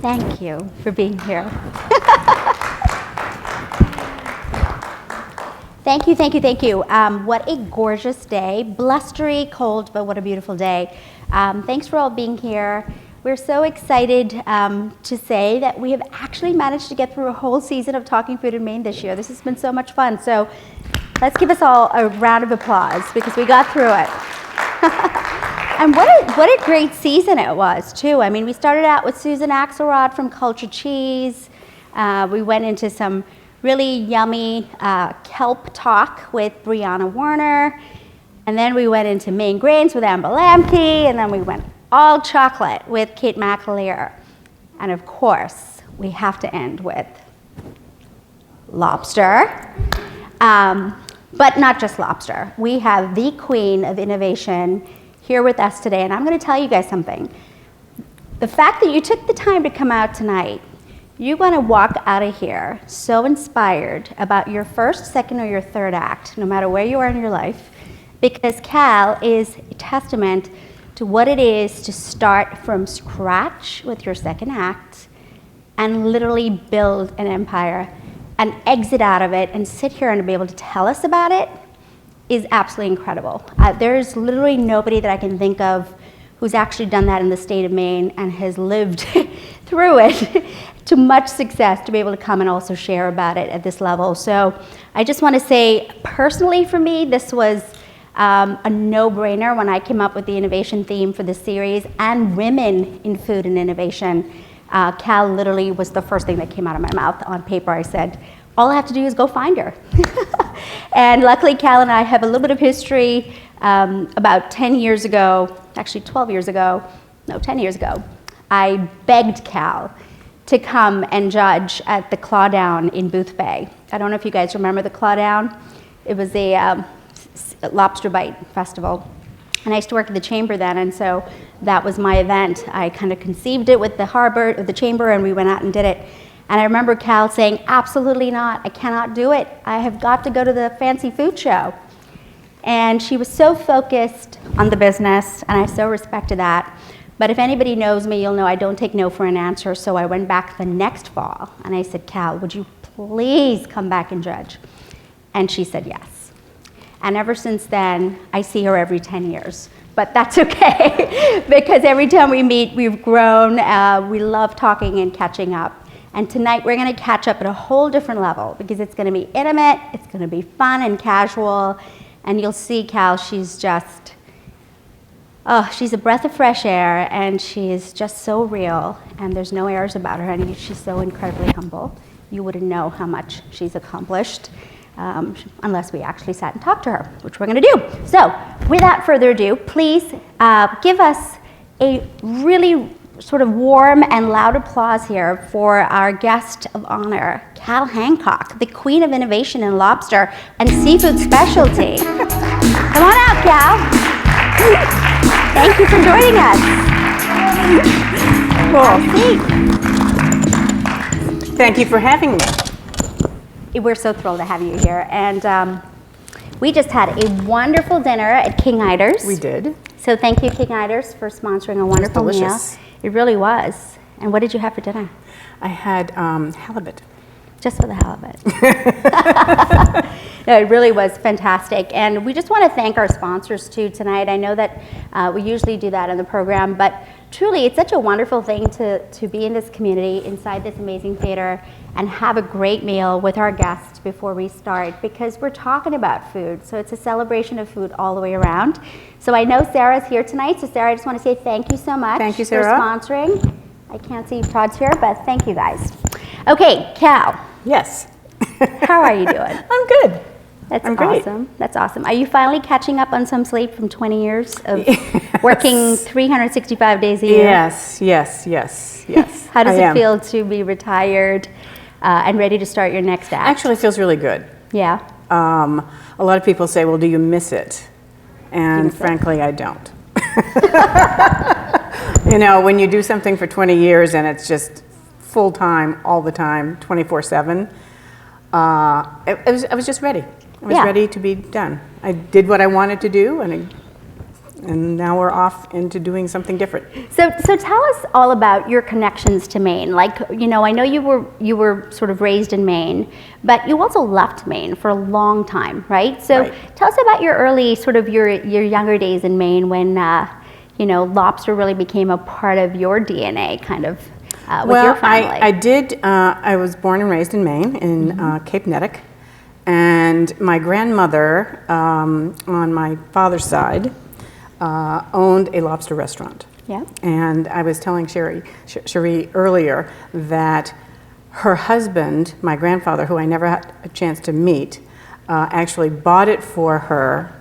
Thank you for being here. Thank you, thank you, thank you. What a gorgeous day. Blustery, cold, but what a beautiful day. Thanks for all being here. We're so excited to say that we have actually managed to get through a whole season of Talking Food in Maine this year. This has been so much fun. So let's give us all a round of applause because we got through it. And what a great season it was, too. I mean, we started out with Susan Axelrod from Cultured Cheese. We went into some really yummy kelp talk with Brianna Warner. And then we went into Maine grains with Amber Lamke. And then we went all chocolate with Kate McAleer. And of course, we have to end with lobster. But not just lobster. We have the queen of innovation here with us today, and I'm going to tell you guys something. The fact that you took the time to come out tonight, you're going to walk out of here so inspired about your first, second, or your third act, no matter where you are in your life, because Cal is a testament to what it is to start from scratch with your second act and literally build an empire and exit out of it and sit here and be able to tell us about it is absolutely incredible. There's literally nobody that I can think of who's actually done that in the state of Maine and has lived through it to much success to be able to come and also share about it at this level. So I just want to say, personally for me, this was a no-brainer when I came up with the innovation theme for the series and women in food and innovation. Cal literally was the first thing that came out of my mouth. On paper, I said, all I have to do is go find her. And luckily, Cal and I have a little bit of history. About 10 years ago, actually 12 years ago, no, 10 years ago, I begged Cal to come and judge at the Clawdown in Boothbay. I don't know if you guys remember the Clawdown. It was a lobster bite festival. And I used to work at the chamber then, and so that was my event. I kind of conceived it with the chamber, and we went out and did it. And I remember Cal saying, absolutely not, I cannot do it. I have got to go to the fancy food show. And she was so focused on the business, and I so respected that. But if anybody knows me, you'll know I don't take no for an answer, so I went back the next fall, and I said, Cal, would you please come back and judge? And she said yes. And ever since then, I see her every 10 years. But that's okay, because every time we meet, we've grown. We love talking and catching up. And tonight, we're going to catch up at a whole different level, because it's going to be intimate, it's going to be fun and casual, and you'll see Cal, she's just, she's a breath of fresh air, and she is just so real, and there's no airs about her, and she's so incredibly humble. You wouldn't know how much she's accomplished unless we actually sat and talked to her, which we're going to do. So, without further ado, please give us a really sort of warm and loud applause here for our guest of honor, Cal Hancock, the queen of innovation in lobster and seafood specialty. Come on out, Cal. Thank you for joining us. Cool. Thank you for having me. We're so thrilled to have you here. And we just had a wonderful dinner at King Iders. We did. So thank you, King Iders, for sponsoring a wonderful meal. Delicious. It really was. And what did you have for dinner? I had halibut. Just for the halibut. No, it really was fantastic. And we just want to thank our sponsors too tonight. I know that we usually do that in the program, but truly it's such a wonderful thing to be in this community, inside this amazing theater, and have a great meal with our guests before we start, because we're talking about food. So it's a celebration of food all the way around. So I know Sarah's here tonight. So Sarah, I just want to say thank you so much. Thank you, Sarah, for sponsoring. I can't see Todd's here, but thank you guys. Okay, Cal. Yes. How are you doing? I'm good. That's I'm great. awesome. That's awesome. Are you finally catching up on some sleep from 20 years of working 365 days a year? Yes. How does it feel to be retired and ready to start your next act? Actually, it feels really good. Yeah. A lot of people say, well, do you miss it? And frankly, I don't. You know, when you do something for 20 years and it's just full-time, all the time, 24/7, I was just ready. I was Yeah. ready to be done. I did what I wanted to do, and now we're off into doing something different. So tell us all about your connections to Maine. Like, you know, I know you were sort of raised in Maine, but you also left Maine for a long time, right? So Right. tell us about your early, sort of your younger days in Maine when, you know, lobster really became a part of your DNA, kind of, with your family. I did. I was born and raised in Maine, in Cape Nettic, and my grandmother on my father's side owned a lobster restaurant. Yeah. And I was telling Cherie earlier that her husband, my grandfather, who I never had a chance to meet, actually bought it for her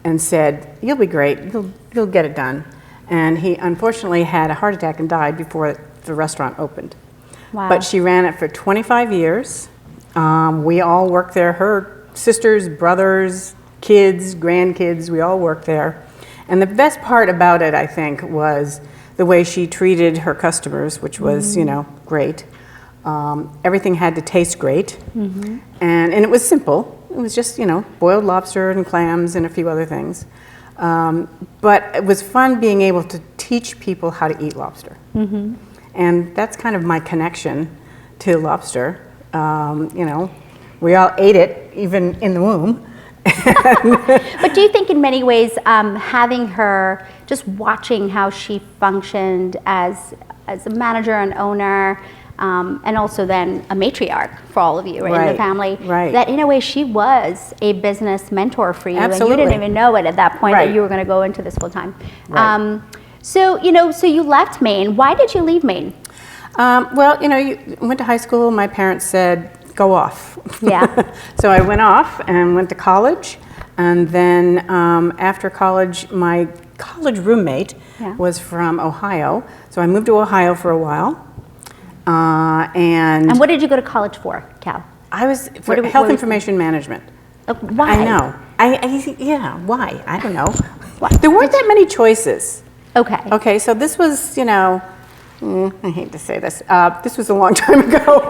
and said, "You'll be great. You'll get it done." And he unfortunately had a heart attack and died before the restaurant opened. Wow. But she ran it for 25 years. We all worked there. Her sisters, brothers, kids, grandkids, we all worked there. And the best part about it, I think, was the way she treated her customers, which was, you know, great. Everything had to taste great. And it was simple. It was just, you know, boiled lobster and clams and a few other things. But it was fun being able to teach people how to eat lobster. And that's kind of my connection to lobster. You know, we all ate it, even in the womb. But do you think in many ways, having her, just watching how she functioned as a manager and owner, and also then a matriarch for all of you in the family, that in a way she was a business mentor for you, Absolutely. and you didn't even know it at that point that you were going to go into this full time. So, you know, so you left Maine. Why did you leave Maine? Well, you know, you went to high school. My parents said, go off. Yeah. So I went off and went to college. And then after college, my college roommate was from Ohio. So I moved to Ohio for a while. And what did you go to college for, Cal? I was for health information management. Why? I know. Yeah, why? I don't know. There weren't that many choices. Okay. Okay, so this was, you know, I hate to say this. This was a long time ago.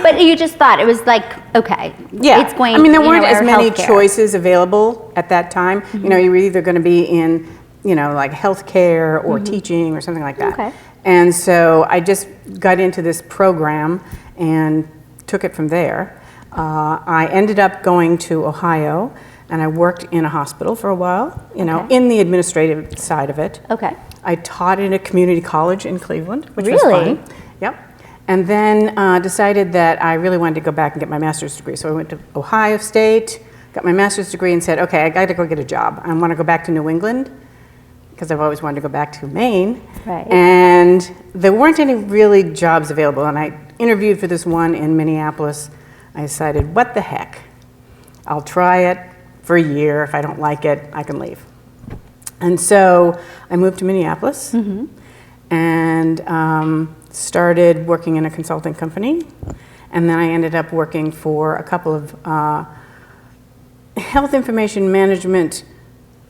But you just thought it was like, okay, yeah. it's going. I mean, there weren't as many healthcare. choices available at that time. You know, you were either going to be in, you know, like healthcare or teaching or something like that. Okay. And so I just got into this program and took it from there. I ended up going to Ohio, and I worked in a hospital for a while, you know, in the administrative side of it. Okay. I taught in a community college in Cleveland, which was Really? fun. Yep. And then decided that I really wanted to go back and get my master's degree. So I went to Ohio State, got my master's degree, and said, okay, I got to go get a job. I want to go back to New England because I've always wanted to go back to Maine. Right. And there weren't any really jobs available. And I interviewed for this one in Minneapolis. I decided, what the heck? I'll try it for a year. If I don't like it, I can leave. And so I moved to Minneapolis and started working in a consulting company. And then I ended up working for a couple of health information management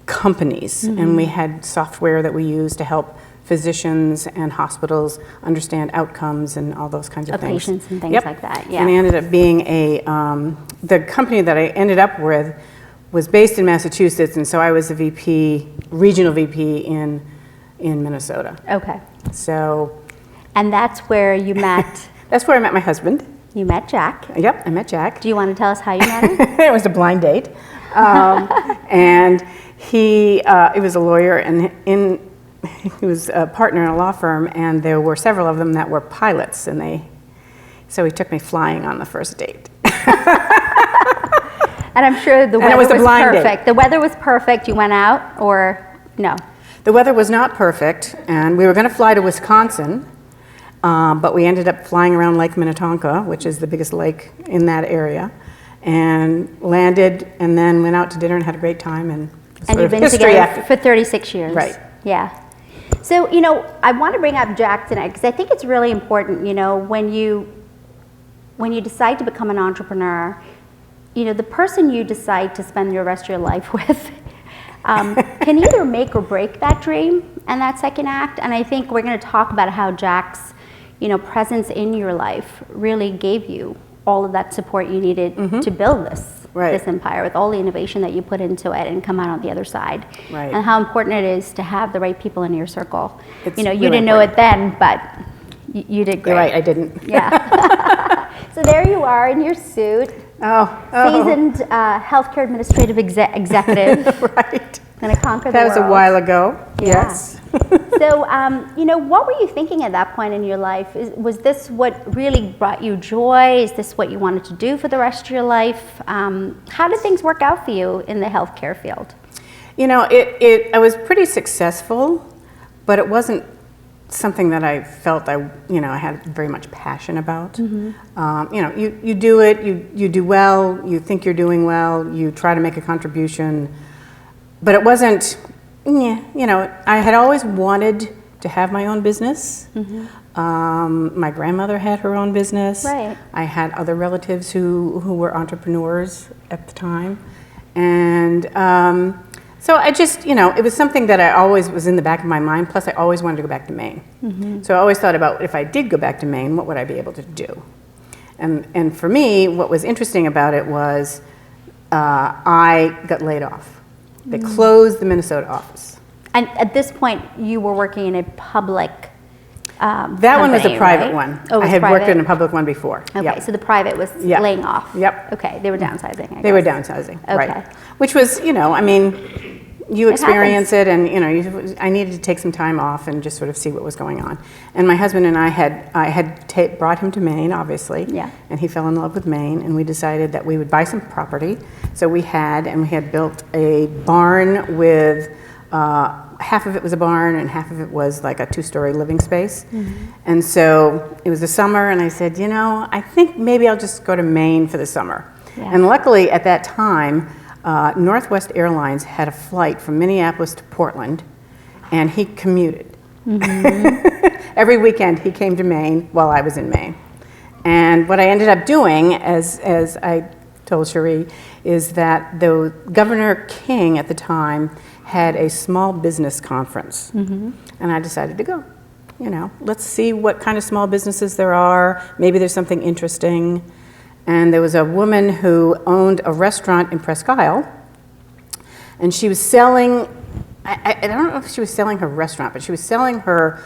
companies. And we had software that we used to help physicians and hospitals understand outcomes and all those kinds of things. Patients and things like that, yeah. And I ended up being the company that I ended up with was based in Massachusetts, and so I was a VP, regional VP in Minnesota. Okay. So. And that's where you met. That's where I met my husband. You met Jack. Yep, I met Jack. Do you want to tell us how you met him? It was a blind date, and he was a lawyer, and he was a partner in a law firm, and there were several of them that were pilots, so he took me flying on the first date. And I'm sure the weather was perfect. Date. The weather was perfect. You went out, or no? The weather was not perfect, and we were going to fly to Wisconsin, but we ended up flying around Lake Minnetonka, which is the biggest lake in that area, and landed, and then went out to dinner and had a great time. And you've been together for 36 years. Right. Yeah. So, you know, I want to bring up Jack tonight because I think it's really important, you know, when you decide to become an entrepreneur, you know, the person you decide to spend the rest of your life with can either make or break that dream and that second act. And I think we're going to talk about how Jack's, you know, presence in your life really gave you all of that support you needed to build this empire with all the innovation that you put into it and come out on the other side. Right. And how important it is to have the right people in your circle. It's you really didn't know it then, but you did great. You're right, I didn't. Yeah. So there you are in your suit. Seasoned healthcare administrative executive. Right. Gonna conquer the That world. was a while ago. Yeah. Yes. So, what were you thinking at that point in your life? Was this what really brought you joy? Is this what you wanted to do for the rest of your life? How did things work out for you in the healthcare field? I was pretty successful, but it wasn't something that I felt I had very much passion about. You do it, you do well, you think you're doing well, you try to make a contribution, but it wasn't. I had always wanted to have my own business. My grandmother had her own business. Right. I had other relatives who were entrepreneurs at the time. And so I just, it was something that I always was in the back of my mind. Plus, I always wanted to go back to Maine. So I always thought about if I did go back to Maine, what would I be able to do? And for me, what was interesting about it was I got laid off. They closed the Minnesota office. And at this point, you were working in a public that one was a private right? one. Oh, it was I had private? worked in a public one before. Okay, Yep. so the private was laying off. Yep. Okay, they were downsizing, I They were guess. downsizing, Okay. right. Which was, you experience it, and I needed to take some time off and just sort of see what was going on. And my husband and I had brought him to Maine, obviously. Yeah. And he fell in love with Maine, and we decided that we would buy some property. So we had built a barn with half of it was a barn and half of it was like a 2-story living space. And so it was the summer, and I said, I think maybe I'll just go to Maine for the summer. Yeah. And luckily at that time, Northwest Airlines had a flight from Minneapolis to Portland, and he commuted. Every weekend he came to Maine while I was in Maine. And what I ended up doing, as I told Cherie, is that the Governor King at the time had a small business conference, and I decided to go. Let's see what kind of small businesses there are. Maybe there's something interesting. And there was a woman who owned a restaurant in Presque Isle, and she was selling, I don't know if she was selling her restaurant, but she was selling her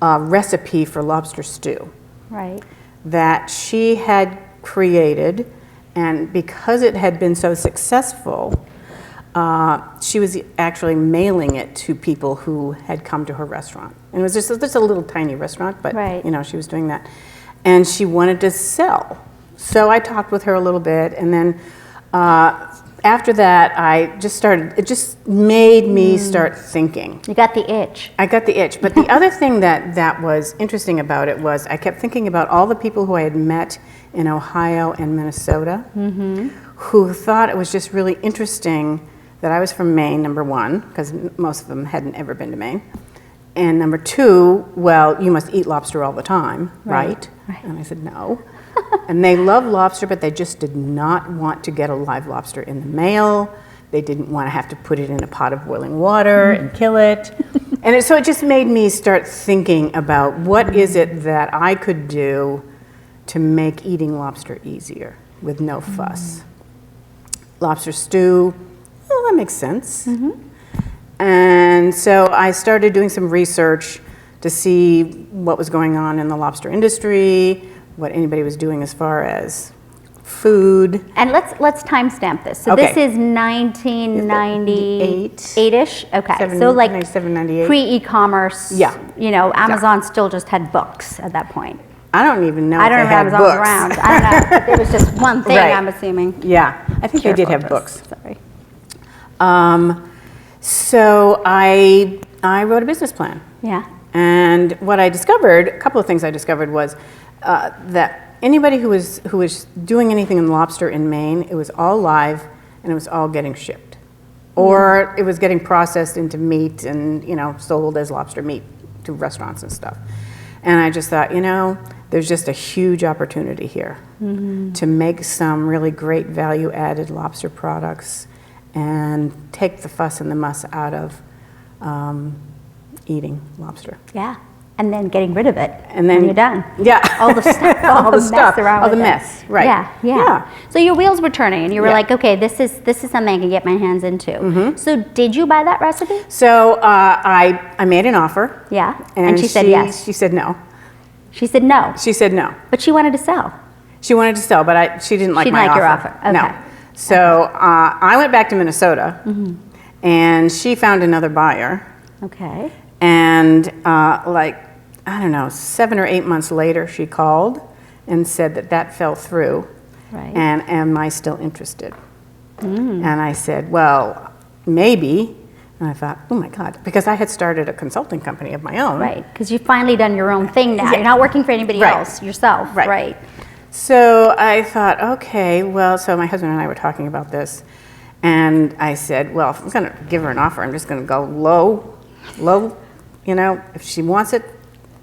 recipe for lobster stew. Right. That she had created, and because it had been so successful, she was actually mailing it to people who had come to her restaurant. And it was just a little tiny restaurant, but Right. She was doing that. And she wanted to sell. So I talked with her a little bit, and then after that, it just made me start thinking. You got the itch. I got the itch. But the other thing that was interesting about it was I kept thinking about all the people who I had met in Ohio and Minnesota who thought it was just really interesting that I was from Maine, number one, because most of them hadn't ever been to Maine. And number two, well, you must eat lobster all the time, right? And I said, no. And they love lobster, but they just did not want to get a live lobster in the mail. They didn't want to have to put it in a pot of boiling water and kill it. And so it just made me start thinking about what is it that I could do to make eating lobster easier with no fuss. Lobster stew, well, that makes sense. And so I started doing some research to see what was going on in the lobster industry, what anybody was doing as far as food. And let's timestamp this. So Okay. this is 1998-ish. Okay, so 97, pre-e-commerce. Yeah. Amazon still just had books at that point. I don't even know I if don't they know if had Amazon was books. around. I don't know. But there was just one thing, Right. I'm assuming. Yeah, I think they did have Corpus. books. Sorry. So I wrote a business plan. Yeah. And what I discovered, a couple of things I discovered was that anybody who was doing anything in lobster in Maine, it was all live and it was all getting shipped. Or it was getting processed into meat and, sold as lobster meat to restaurants and stuff. And I just thought, there's just a huge opportunity here to make some really great value-added lobster products and take the fuss and the muss out of eating lobster. Yeah. And then getting rid of it. And then you're done. Yeah. All the stuff, all the stuff, mess around all with the it. mess, right. Yeah. So your wheels were turning and you were Yeah. like, okay, this is something I can get my hands into. So did you buy that recipe? So I made an offer. Yeah. And she said yes. She said no. She said no. She said no. But she wanted to sell. She wanted to sell, but she didn't like She my didn't like offer. your offer. Okay. No. So I went back to Minnesota, and she found another buyer. Okay. And I don't know, 7 or 8 months later, she called and said that fell through. Right. And am I still interested? And I said, well, maybe. And I thought, oh my God, because I had started a consulting company of my own. Right, because you've finally done your own thing now. Yeah. You're not working for anybody Right. else, yourself. Right. So I thought, okay, well, so my husband and I were talking about this. And I said, well, if I'm going to give her an offer, I'm just going to go low, you know, if she wants it,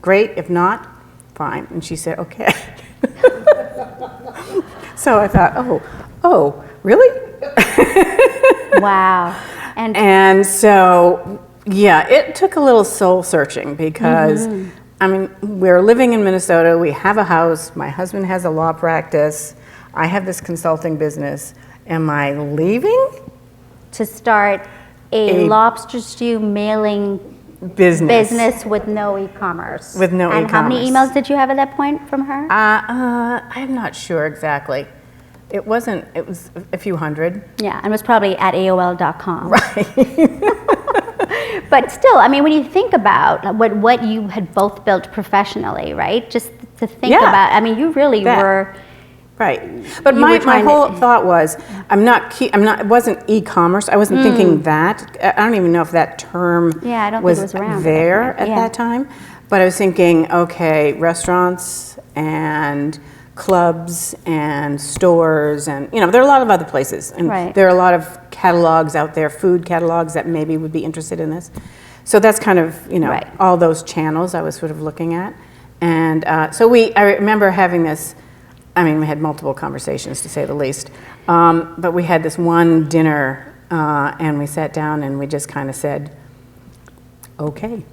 great. If not, fine. And she said, okay. So I thought, oh, really? Wow. And so, yeah, it took a little soul searching because, I mean, we're living in Minnesota, we have a house, my husband has a law practice, I have this consulting business. Am I leaving? To start a lobster stew mailing business with no e-commerce. With no And how many e-commerce. emails did you have at that point from her? I'm not sure exactly. It was a few hundred. Yeah, and it was probably at AOL.com. Right. But still, I mean, when you think about what you had both built professionally, right? Just to think Yeah. about, I mean, you really were. Right. But You my were trying whole to- thought was, it wasn't e-commerce. I wasn't thinking that. I don't even know if that term Yeah, I don't think was it was around at that there point. at Yeah. that time. But I was thinking, okay, restaurants and clubs and stores and, you know, there are a lot of other places. And Right. there are a lot of catalogs out there, food catalogs that maybe would be interested in this. So that's kind of, you know, Right. all those channels I was sort of looking at. And so I remember having this, I mean, we had multiple conversations to say the least, but we had this one dinner and we sat down and we just kind of said, okay.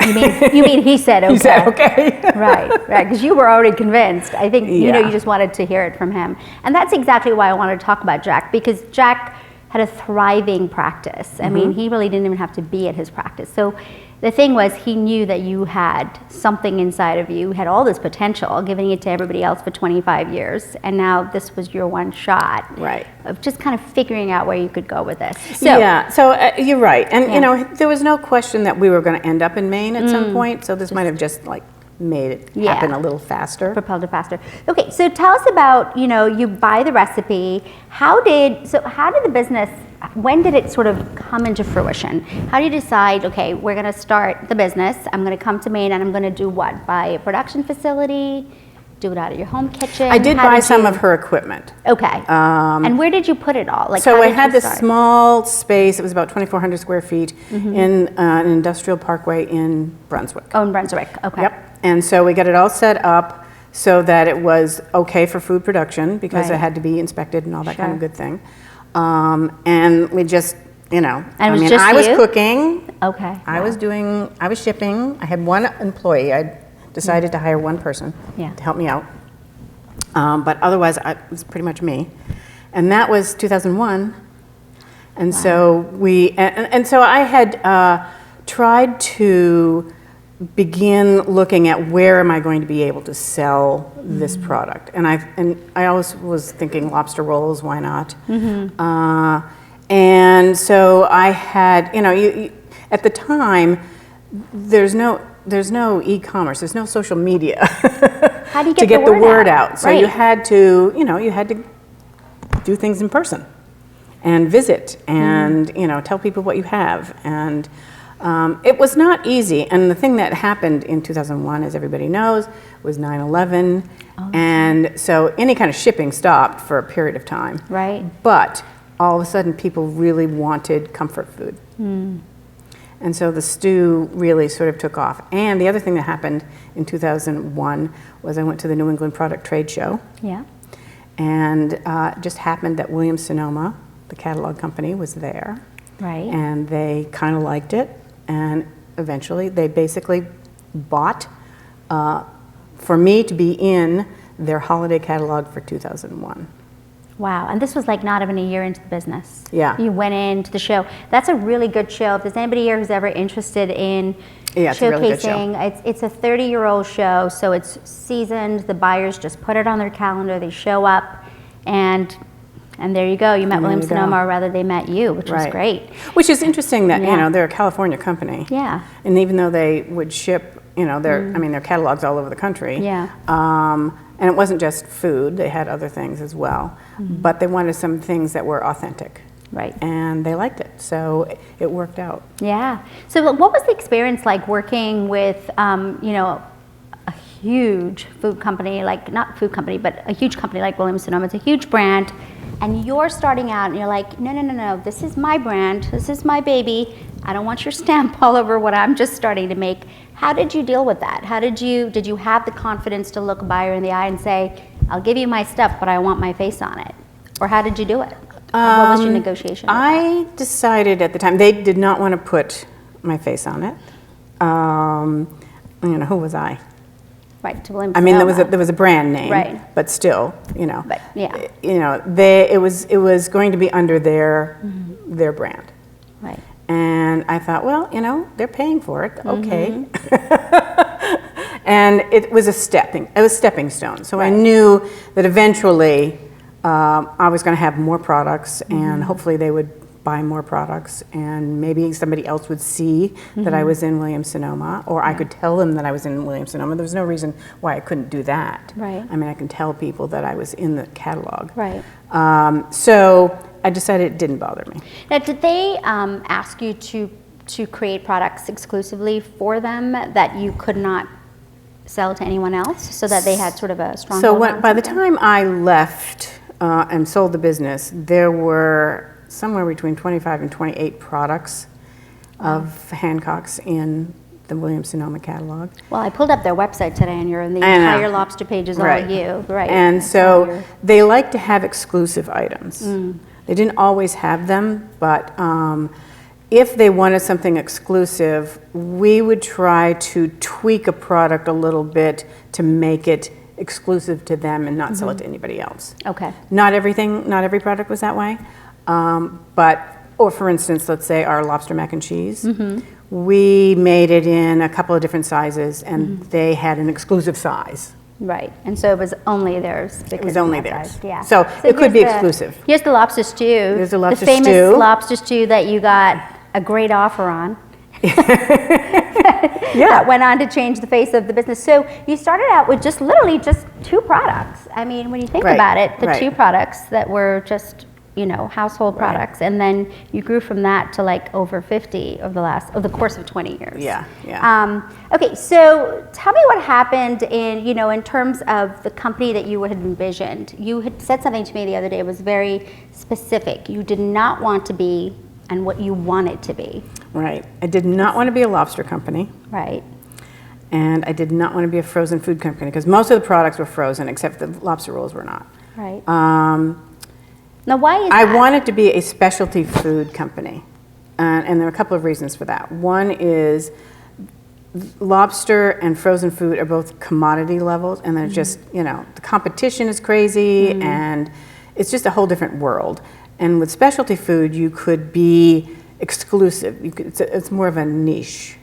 You mean he said okay? He said, okay. Right, because you were already convinced. I think, you Yeah. you just wanted to hear it from him. And that's exactly why I wanted to talk about Jack, because Jack had a thriving practice. I mean, he really didn't even have to be at his practice. So the thing was, he knew that you had something inside of you, had all this potential, giving it to everybody else for 25 years. And now this was your one shot. Right. Of just kind of figuring out where you could go with this. So, Yeah, so you're right. And, Yeah. you know, there was no question that we were going to end up in Maine at some point. So this might have just like made it Yeah. happen a little faster. propelled it faster. Okay, so tell us about, you buy the recipe. How did the business, when did it sort of come into fruition? How do you decide, okay, we're going to start the business, I'm going to come to Maine and I'm going to do what? Buy a production facility? Do it out of your home kitchen? I did How buy some you- of her equipment. Okay. And where did you put it all? Like, So how I did had you this start? small space, it was about 2,400 square feet in an industrial parkway in Brunswick. Oh, in Brunswick. Okay. Yep. And so we got it all set up so that it was okay for food production because Right. it had to be inspected and all that kind Sure. of good thing. And we just, And it was just I was you? cooking, Okay. I was shipping. I had one employee. I decided to hire one person Yeah. to help me out. But otherwise, it was pretty much me. And that was 2001. And so so I had tried to begin looking at where am I going to be able to sell this product. And I always was thinking lobster rolls, why not? And so I had, you at the time, there's no e-commerce, there's no social media How do you to get get the word out. So you Right. had to, you had to do things in person and visit and, tell people what you have. And it was not easy. And the thing that happened in 2001, as everybody knows, was 9/11. And so any kind of shipping stopped for a period of time. Right. But all of a sudden, people really wanted comfort food. And so the stew really sort of took off. And the other thing that happened in 2001 was I went to the New England Product Trade Show. Yeah. And it just happened that Williams-Sonoma, the catalog company, was there. Right. And they kind of liked it. And eventually, they basically bought for me to be in their holiday catalog for 2001. Wow, and this was like not even a year into the business. Yeah. You went into the show. That's a really good show. If there's anybody here who's ever interested in it's a really good show. it's a 30-year-old show, so it's seasoned. The buyers just put it on their calendar. They show up, and there you go. You met Williams-Sonoma, or rather they met you, which was great. Which is interesting that, you know, they're a California company. Yeah. And even though they would ship, you know, their catalogs all over the country. Yeah. And it wasn't just food, they had other things as well. But they wanted some things that were authentic. Right. And they liked it, so it worked out. Yeah. So what was the experience like working with, you know, a huge food company, like, not food company, but a huge company like Williams-Sonoma? It's a huge brand, and you're starting out and you're like, no, this is my brand, this is my baby. I don't want your stamp all over what I'm just starting to make. How did you deal with that? How did you have the confidence to look a buyer in the eye and say, I'll give you my stuff, but I want my face on it? Or how did you do it? What was your negotiation? I decided at the time, they did not want to put my face on it. You know, who was I? Right, to Williams. I mean, there was a brand name, right? But still, you know, but, yeah. You know, it was going to be under their brand, right? And I thought, well, you know, they're paying for it, okay. And it was stepping stone. So I knew that eventually I was going to have more products, and hopefully they would buy more products, and maybe somebody else would see that I was in Williams-Sonoma, or I could tell them that I was in Williams-Sonoma. There was no reason why I couldn't do that. Right. I mean, I can tell people that I was in the catalog. Right. So I decided it didn't bother me. Now, did they ask you to create products exclusively for them that you could not sell to anyone else, so that they had sort of a strong hold on by the something? time I left and sold the business, there were somewhere between 25 and 28 products of Hancock's in the Williams-Sonoma catalog. Well, I pulled up their website today, and the entire lobster page is all you, right? And so they like to have exclusive items. They didn't always have them, but if they wanted something exclusive, we would try to tweak a product a little bit to make it exclusive to them and not sell it to anybody else. Okay. Not every product was that way. Or for instance, let's say our lobster mac and cheese, we made it in a couple of different sizes, and they had an exclusive size. Right, and so it was only theirs. It was only theirs. Yeah. So it could be exclusive. Here's the lobster stew. There's the lobster famous stew. Lobster stew that you got a great offer on. Yeah. That went on to change the face of the business. So you started out with literally just 2 products. I mean, when you think about it, the 2 products that were just, you know, household products, and then you grew from that to like over 50 over the course of 20 years. Yeah. Okay, so tell me what happened in terms of the company that you had envisioned. You had said something to me the other day. It was very specific. You did not want to be, and what you wanted to be. Right. I did not want to be a lobster company. Right. And I did not want to be a frozen food company, because most of the products were frozen, except the lobster rolls were not. Right. Now, why is that? I wanted to be a specialty food company, and there are a couple of reasons for that. One is lobster and frozen food are both commodity levels, and they're just, the competition is crazy, and it's just a whole different world. And with specialty food, you could be exclusive. It's more of a niche.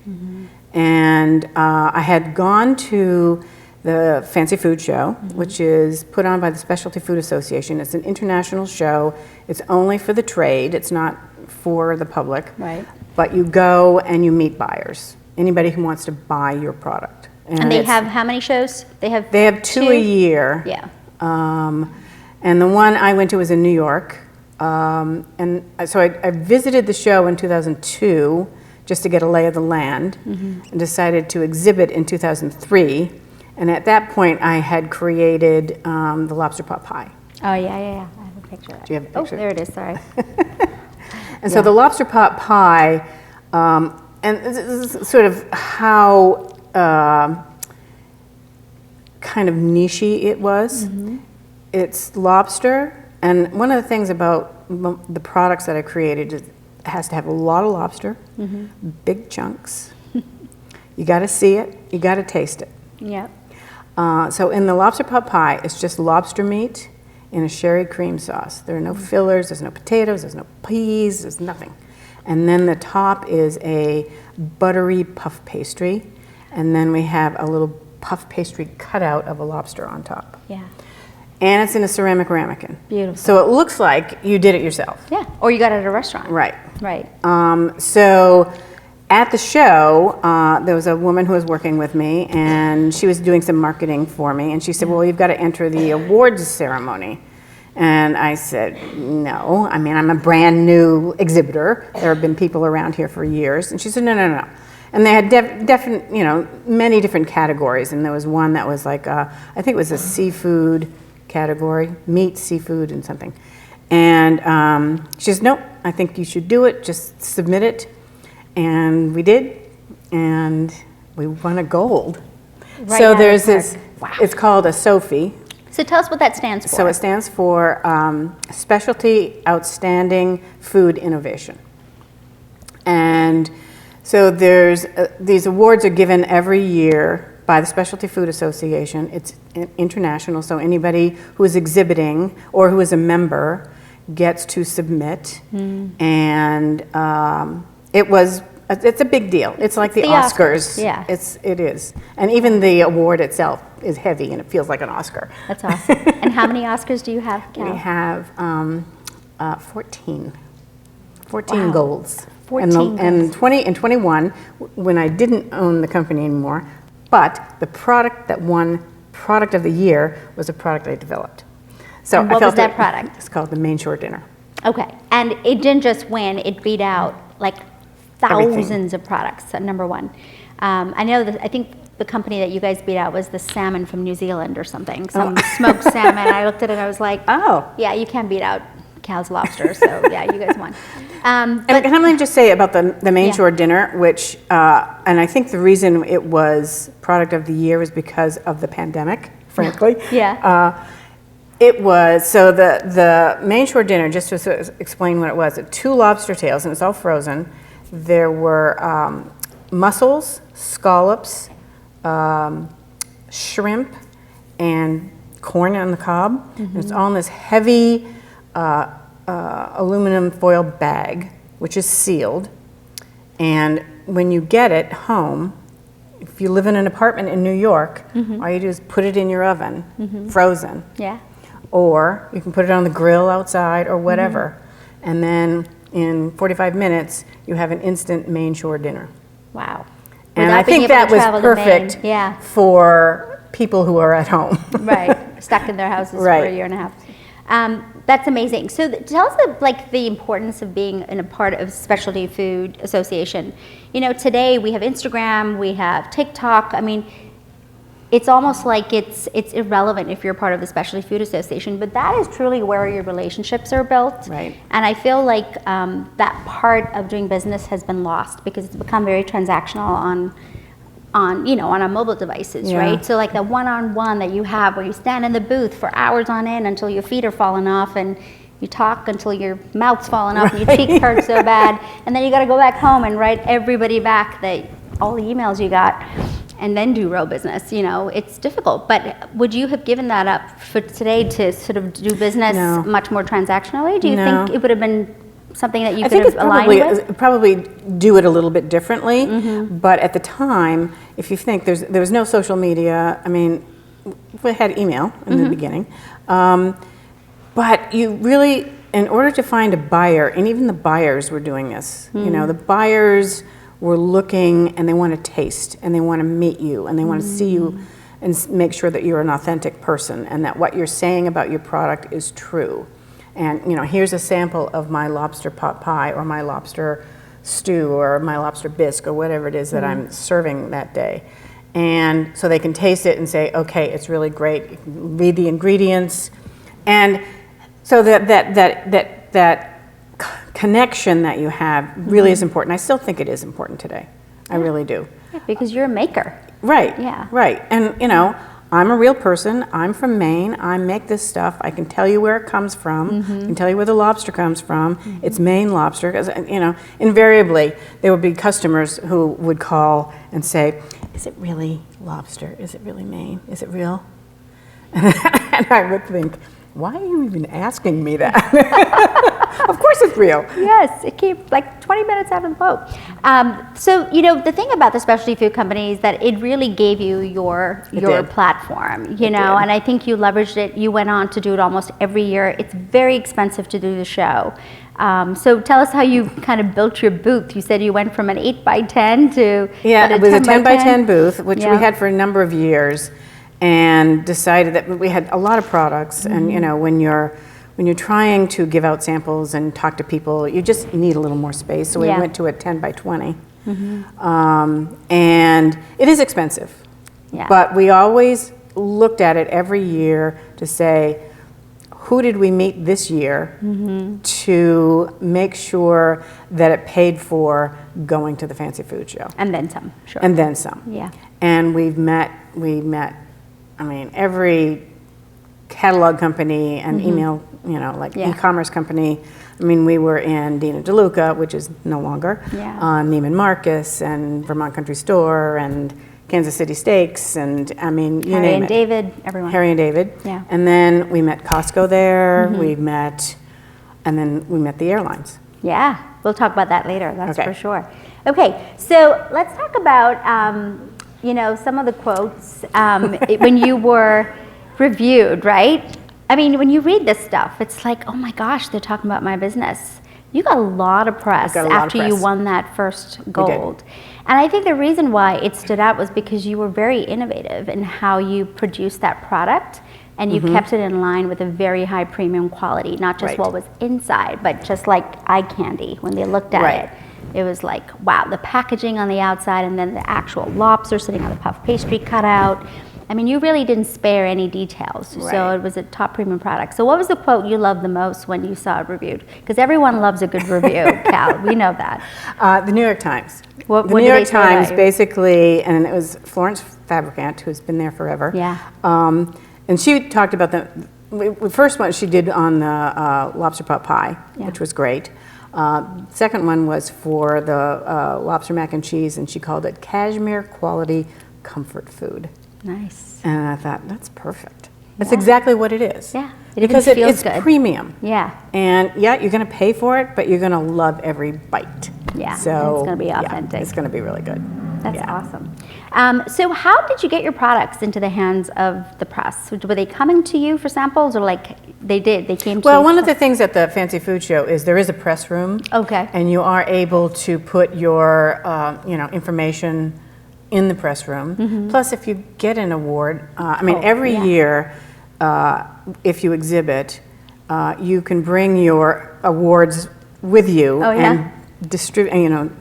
And I had gone to the Fancy Food Show, which is put on by the Specialty Food Association. It's an international show. It's only for the trade. It's not for the public. Right. But you go and you meet buyers, anybody who wants to buy your product. And they have how many shows? They have 2 a year. Yeah. And the one I went to was in New York. And so I visited the show in 2002 just to get a lay of the land, and decided to exhibit in 2003. And at that point, I had created the lobster pot pie. Oh, yeah. I have a picture of that. Do you have a picture? Oh, there it is, sorry. And so the lobster pot pie, and this is sort of how kind of niche-y it was. It's lobster, and one of the things about the products that I created is it has to have a lot of lobster, big chunks. You got to see it. You got to taste it. Yep. So in the lobster pot pie, it's just lobster meat in a sherry cream sauce. There are no fillers, there's no potatoes, there's no peas, there's nothing. And then the top is a buttery puff pastry, and then we have a little puff pastry cutout of a lobster on top. Yeah. And it's in a ceramic ramekin. Beautiful. So it looks like you did it yourself. Yeah, or you got it at a restaurant. Right. Right. So at the show, there was a woman who was working with me, and she was doing some marketing for me, and she said, well, you've got to enter the awards ceremony. And I said, no, I mean, I'm a brand new exhibitor. There have been people around here for years. And she said, no. And they had many different categories, and there was one that was like, I think it was a seafood category, meat, seafood, and something. And she says, nope, I think you should do it, just submit it. And we did, and we won a gold. Right so out there's of the this, park. Wow. it's called a SOFI. So tell us what that stands for. So it stands for Specialty Outstanding Food Innovation. And so there's these awards are given every year by the Specialty Food Association. It's international, so anybody who is exhibiting or who is a member gets to submit. And it's a big deal. It's like the Oscars. Yeah. It is. And even the award itself is heavy, and it feels like an Oscar. That's awesome. And how many Oscars do you have, Cal? We have 14 Wow. golds. 14 and 20 and 21 when I didn't own the company anymore. But the product that won Product of the Year was a product I developed. So And what I felt was that product? It's called the Maine Shore Dinner. Okay, and it didn't just win, it beat out like thousands of products at number one. I know that, I think the company that you guys beat out was the salmon from New Zealand or something, some smoked salmon. I looked at it and I was like, Oh. yeah, you can't beat out Cal's lobster, so yeah, you guys won. And can I just say about the Maine Yeah. Shore Dinner, which, and I think the reason it was Product of the Year was because of the pandemic, frankly. Yeah. It was, so the Maine Shore Dinner, just to sort of explain what it was, 2 lobster tails, and it's all frozen. There were mussels, scallops, shrimp, and corn on the cob. And it's all in this heavy aluminum foil bag, which is sealed. And when you get it home, if you live in an apartment in New York, all you do is put it in your oven, frozen. Yeah. Or you can put it on the grill outside or whatever. And then in 45 minutes, you have an instant Maine Shore dinner. Wow. And Without I being think able that to was travel to Maine. perfect Yeah. for people who are at home. Right, stuck in their houses for Right. a year and a half. That's amazing. So tell us the importance of being in a part of Specialty Food Association. You know, today we have Instagram, we have TikTok. I mean, it's almost like it's irrelevant if you're part of the Specialty Food Association, but that is truly where your relationships are built. Right. And I feel like that part of doing business has been lost because it's become very transactional on our mobile devices, Yeah. right? So like the one-on-one that you have where you stand in the booth for hours on end until your feet are falling off and you talk until your mouth's falling off and your cheeks hurt so bad, and then you got to go back home and write everybody back all the emails you got and then do real business. You know, it's difficult. But would you have given that up for today to sort of do business No. much more transactionally? Do you No. think it would have been something that you I could think have aligned with? probably do it a little bit differently, but at the time, if you think there was no social media, I mean, we had email in the beginning, but you really, in order to find a buyer, and even the buyers were doing this, you know, the buyers were looking and they want to taste and they want to meet you and they want to see you and make sure that you're an authentic person and that what you're saying about your product is true. And, you know, here's a sample of my lobster pot pie or my lobster stew or my lobster bisque or whatever it is that I'm serving that day. And so they can taste it and say, okay, it's really great. You can read the ingredients. And so that connection that you have really is important. I still think it is important today. I really do. Yeah, because you're a maker. Right. Yeah. Right. And, you know, I'm a real person. I'm from Maine. I make this stuff. I can tell you where it comes from. I can tell you where the lobster comes from. It's Maine lobster. Because, invariably, there would be customers who would call and say, is it really lobster? Is it really Maine? Is it real? And I would think, why are you even asking me that? Of course it's real. Yes, it came like 20 minutes after the boat. So, the thing about the specialty food company is that it really gave you your platform, and I think you leveraged it. You went on to do it almost every year. It's very expensive to do the show. So tell us how you kind of built your booth. You said you went from an 8x10 to it was a 10x10 booth, which we had for a number of years, and decided that we had a lot of products. And when you're trying to give out samples and talk to people, you just need a little more space. So we went to a 10x20, and it is expensive. Yeah. But we always looked at it every year to say, who did we meet this year to make sure that it paid for going to the fancy food show? And then some, sure. And then some. Yeah. And we met, every catalog company and email, e-commerce company. We were in Dina DeLuca, which is no longer, Neiman Marcus and Vermont Country Store and Kansas City Steaks, and you name it. Harry and David, everyone. Harry and David. Yeah. And then we met Costco there. And then we met the airlines. Yeah, we'll talk about that later. That's for sure. Okay, so let's talk about some of the quotes when you were reviewed, right? When you read this stuff, it's like, oh my gosh, they're talking about my business. You got a lot of press after you won that first gold. And I think the reason why it stood out was because you were very innovative in how you produced that product, and you kept it in line with a very high premium quality, not just what was inside, but just like eye candy. When they looked at it, it was like, wow, the packaging on the outside and then the actual lobster sitting on the puff pastry cut out. You really didn't spare any details, so it was a top premium product. So what was the quote you loved the most when you saw it reviewed? Because everyone loves a good review, Cal, we know that. The New York Times. The New York Times basically, and it was Florence Fabricant, who's been there forever. Yeah. And she talked about the first one she did on the lobster pot pie, which was great. Second one was for the lobster mac and cheese, and she called it cashmere quality comfort food. Nice. And I thought, that's perfect. That's exactly what it is. Yeah. Because it's premium. Yeah. And you're going to pay for it, but you're going to love every bite. Yeah. So it's going to be authentic. Yeah, it's going to be really good. That's awesome. So how did you get your products into the hands of the press? Were they coming to you for samples, or they came to you? Well, one of the things at the Fancy Food Show is there is a press room. Okay. And you are able to put your information in the press room. Plus, if you get an award, every year, if you exhibit, you can bring your awards with you and distribute,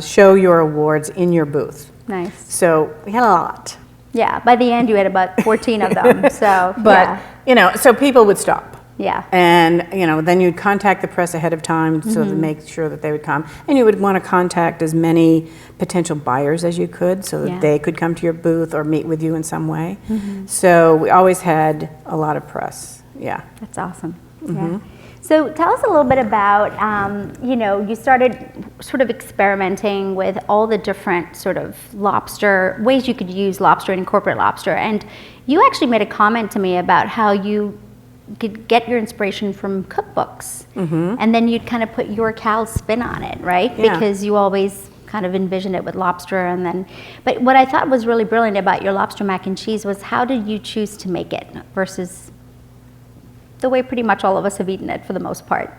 show your awards in your booth. Nice. So we had a lot. Yeah, by the end you had about 14 of them. So people would stop. Yeah. And then you'd contact the press ahead of time so to make sure that they would come. And you would want to contact as many potential buyers as you could so that they could come to your booth or meet with you in some way. So we always had a lot of press. Yeah. That's awesome. Yeah. So tell us a little bit about, you started sort of experimenting with all the different sort of lobster, ways you could use lobster and incorporate lobster. And you actually made a comment to me about how you could get your inspiration from cookbooks, and then you'd kind of put your Cal spin on it, right? Yeah. Because you always kind of envisioned it with lobster, and then, but what I thought was really brilliant about your lobster mac and cheese was how did you choose to make it versus the way pretty much all of us have eaten it for the most part?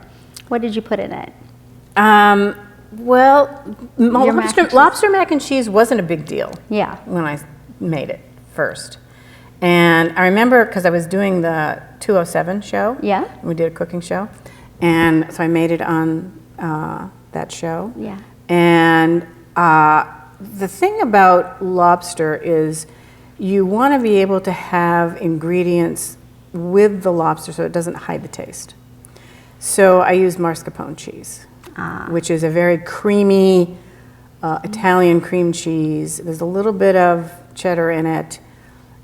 What did you put in it? Lobster mac and cheese wasn't a big deal. Yeah. When I made it first. And I remember because I was doing the 207 show. Yeah. We did a cooking show. And so I made it on that show. Yeah. And the thing about lobster is you want to be able to have ingredients with the lobster so it doesn't hide the taste. So I used mascarpone cheese, which is a very creamy Italian cream cheese. There's a little bit of cheddar in it.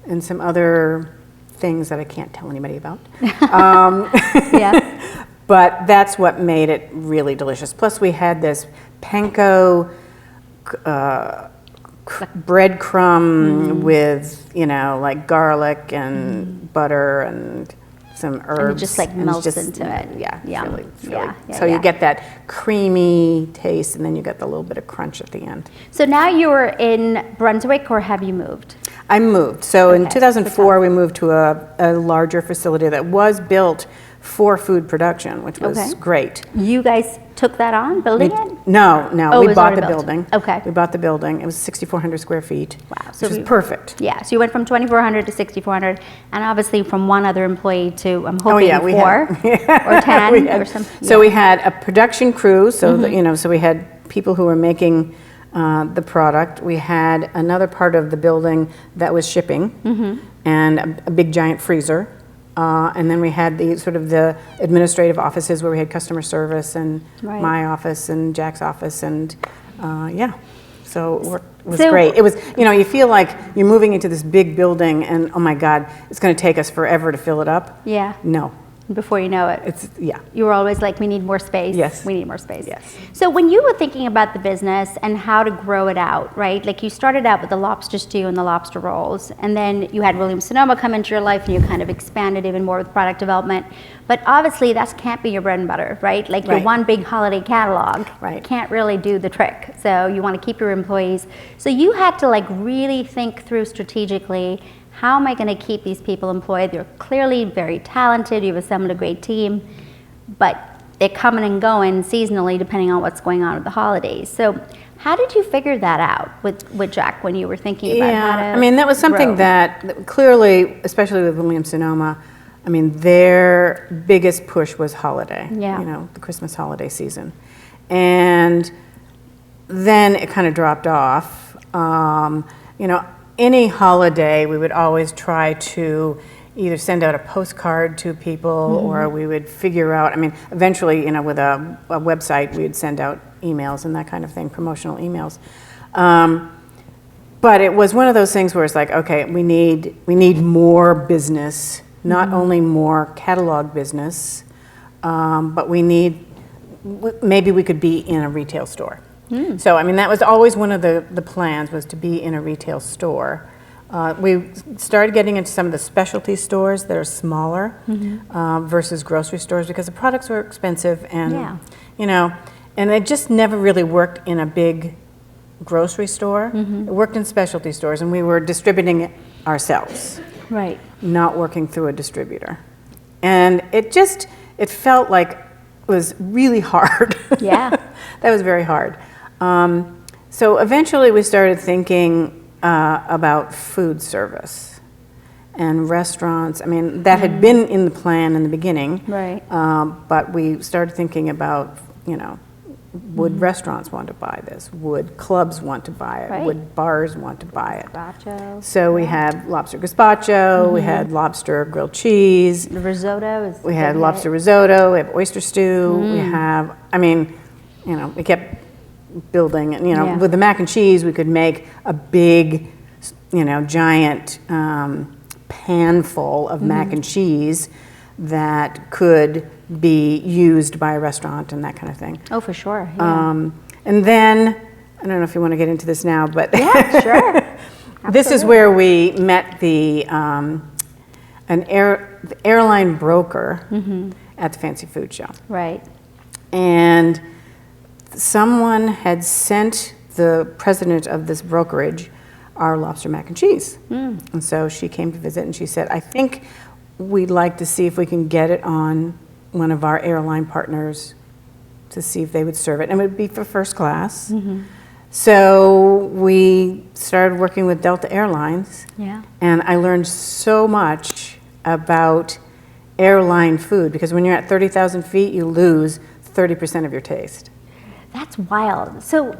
and some other things that I can't tell anybody about. Yeah. But that's what made it really delicious. Plus we had this panko breadcrumb with, like garlic and butter and some herbs. And it just like melts into it. Yeah. Yeah. Yeah. So you get that creamy taste, and then you get the little bit of crunch at the end. So now you're in Brunswick, or have you moved? I moved. So in Okay. 2004, we moved to a larger facility that was built for food production, which was Okay. great. You guys took that on, building it? No, Oh, it we was bought already the built. building. Okay. We bought the building. It was 6,400 square feet, Wow. which is perfect. Yeah, so you went from 2,400 to 6,400, and obviously from one other employee to, I'm hoping, Oh yeah, we 4 had, or 10 we had- or something. So we had a production crew, so that, so we had people who were making the product. We had another part of the building that was shipping, and a big giant freezer. And then we had the administrative offices where we had customer service and Right. my office and Jack's office, and so it was So- great. It was, you feel like you're moving into this big building and oh my God, it's going to take us forever to fill it up. Yeah, No, before you know it. yeah. You were always like, we need more space. Yes. We need more space. Yes. So when you were thinking about the business and how to grow it out, right? Like you started out with the lobster stew and the lobster rolls, and then you had Williams-Sonoma come into your life and you kind of expanded even more with product development. But obviously that can't be your bread and butter, right? Like your Right. one big holiday catalog Right. can't really do the trick. So you want to keep your employees. So you had to like really think through strategically, how am I going to keep these people employed? They're clearly very talented. You've assembled a great team, but they're coming and going seasonally depending on what's going on with the holidays. So how did you figure that out with Jack when you were thinking about how to I mean, that was something grow? that clearly, especially with Williams-Sonoma, I mean, their biggest push was holiday, Yeah. The Christmas holiday season. And then it kind of dropped off. Any holiday, we would always try to either send out a postcard to people or we would figure out, eventually, with a website, we would send out emails and that kind of thing, promotional emails. But it was one of those things where it's like, okay, we need more business, not only more catalog business, but maybe we could be in a retail store. So, that was always one of the plans, was to be in a retail store. We started getting into some of the specialty stores that are smaller versus grocery stores because the products were expensive and, and it just never really worked in a big grocery store. It worked in specialty stores, and we were distributing it ourselves, Right. not working through a distributor. And it felt like it was really hard. Yeah. That was very hard. So eventually we started thinking about food service and restaurants. That had been in the plan in the beginning. Right. But we started thinking about, would restaurants want to buy this? Would clubs want to buy it? Right. Would bars want to buy it? Gazpacho. So we had lobster gazpacho, we had lobster grilled cheese, The risotto is. we had big lobster hit. risotto, we have oyster stew, we have, we kept building, and Yeah. with the mac and cheese, we could make a big, giant pan full of mac and cheese that could be used by a restaurant and that kind of thing. Oh, for sure. Yeah. And then, I don't know if you want to get into this now, but Yeah, sure. this is Absolutely. where we met the airline broker at the Fancy Food Show. Right. And someone had sent the president of this brokerage our lobster mac and cheese. And so she came to visit and she said, I think we'd like to see if we can get it on one of our airline partners to see if they would serve it. And it would be for first class. So we started working with Delta Airlines. Yeah. And I learned so much about airline food, because when you're at 30,000 feet, you lose 30% of your taste. That's wild. So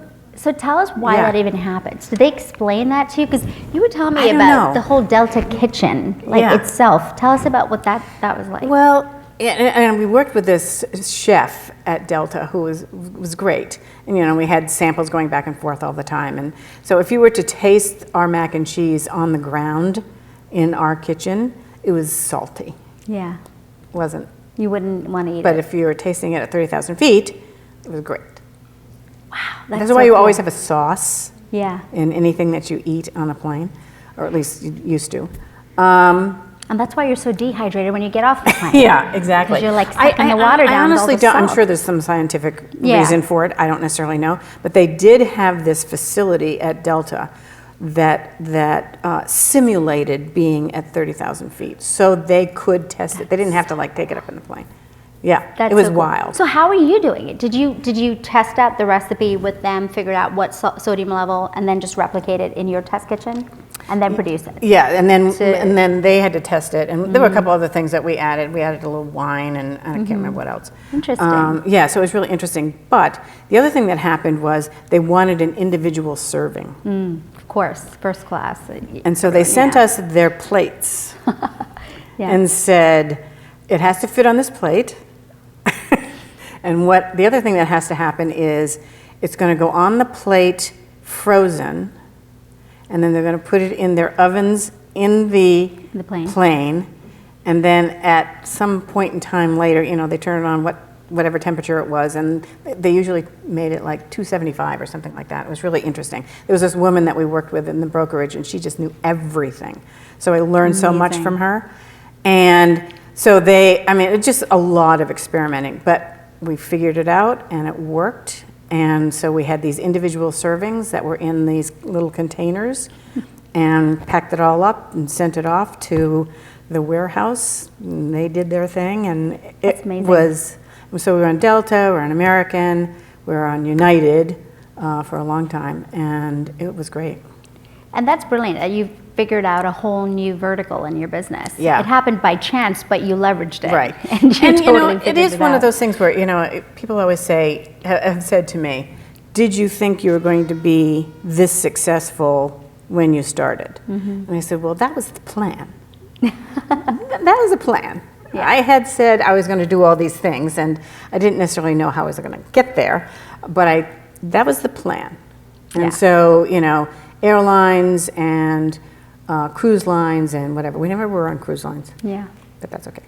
tell us why Yeah. that even happens. Did they explain that to you? Because you were telling me I don't about know. the whole Delta kitchen, Yeah. itself. Tell us about what that was like. Well, and we worked with this chef at Delta who was great. And, we had samples going back and forth all the time. And so if you were to taste our mac and cheese on the ground, in our kitchen, it was salty. Yeah. Wasn't. You wouldn't want to eat But it. if you were tasting it at 30,000 feet, it was great. Wow. That's so why you cool. always have a sauce Yeah. in anything that you eat on a plane, or at least you used to. And that's why you're so dehydrated when you get off the plane. Yeah, exactly. Because you're like sucking the water down. I with all honestly the don't. I'm salt. sure there's some scientific Yeah. reason for it. I don't necessarily know, but they did have this facility at Delta that simulated being at 30,000 feet, so they could test it. They didn't have to like take it up in the plane. Yeah, That's it was so cool. wild. So how are you doing it? Did you test out the recipe with them, figure out what sodium level, and then just replicate it in your test kitchen, and then produce it? Yeah, and then they had to test it, and there were a couple other things that we added. We added a little wine, and I can't remember what else. Interesting. Yeah, so it was really interesting. But the other thing that happened was they wanted an individual serving, Of course, first class. and so they sent us their plates Yeah. and said, "It has to fit on this plate." And what the other thing that has to happen is it's going to go on the plate frozen, and then they're going to put it in their ovens in the plane, and then at some point in time later, they turn it on whatever temperature it was, and they usually made it like 275 or something like that. It was really interesting. There was this woman that we worked with in the brokerage, and she just knew everything. So I learned so much from her. And so it's just a lot of experimenting, but we figured it out and it worked. And so we had these individual servings that were in these little containers and packed it all up and sent it off to the warehouse. And they did their thing, and That's amazing. So we were on Delta, we were on American, we were on United for a long time, and it was great. And that's brilliant that you've figured out a whole new vertical in your business. Yeah. It happened by chance, but you leveraged it. Right. And you totally it figured is it one out. of those things where, people always have said to me, did you think you were going to be this successful when you started? And I said, well, that was the plan. That was the plan. Yeah. I had said I was going to do all these things, and I didn't necessarily know how I was going to get there, but that was the plan. And Yeah. so, airlines and cruise lines and whatever. We never were on cruise lines, Yeah. but that's okay.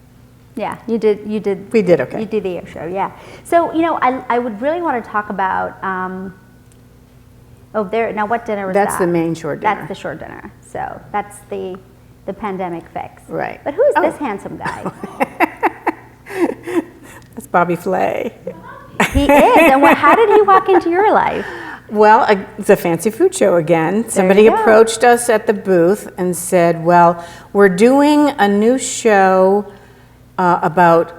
Yeah, you did. We did okay. You did the air show, yeah. So, I would really want to talk about, now what dinner was that? That's the main shore dinner. That's the shore dinner. So that's the pandemic fix. Right. But who is this handsome guy? That's Bobby Flay. He is. And how did he walk into your life? Well, it's a fancy food show again. Somebody you go. approached us at the booth and said, well, we're doing a new show about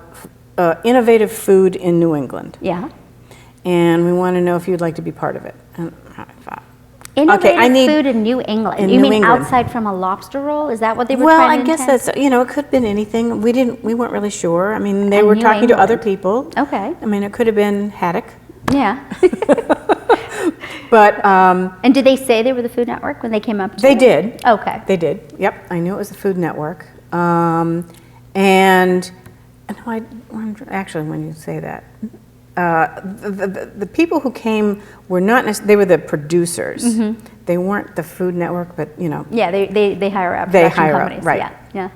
innovative food in New England. Yeah. And we want to know if you'd like to be part of it. And I thought, Innovative food in New England. in You New mean England. outside from a lobster roll? Is that what they were well, trying I to guess intend? that's, it could have been anything. We weren't really sure. I mean, they And were New talking to other England. people. Okay. I mean, it could have been haddock. Yeah. But And did they say they were the Food Network when they came up to they you? did. Okay. They did. Yep, I knew it was the Food Network. And actually, when you say that, the people who came were not necessarily, they were the producers. They weren't the Food Network, but Yeah, they hire up. They production hire up, companies. right. Yeah.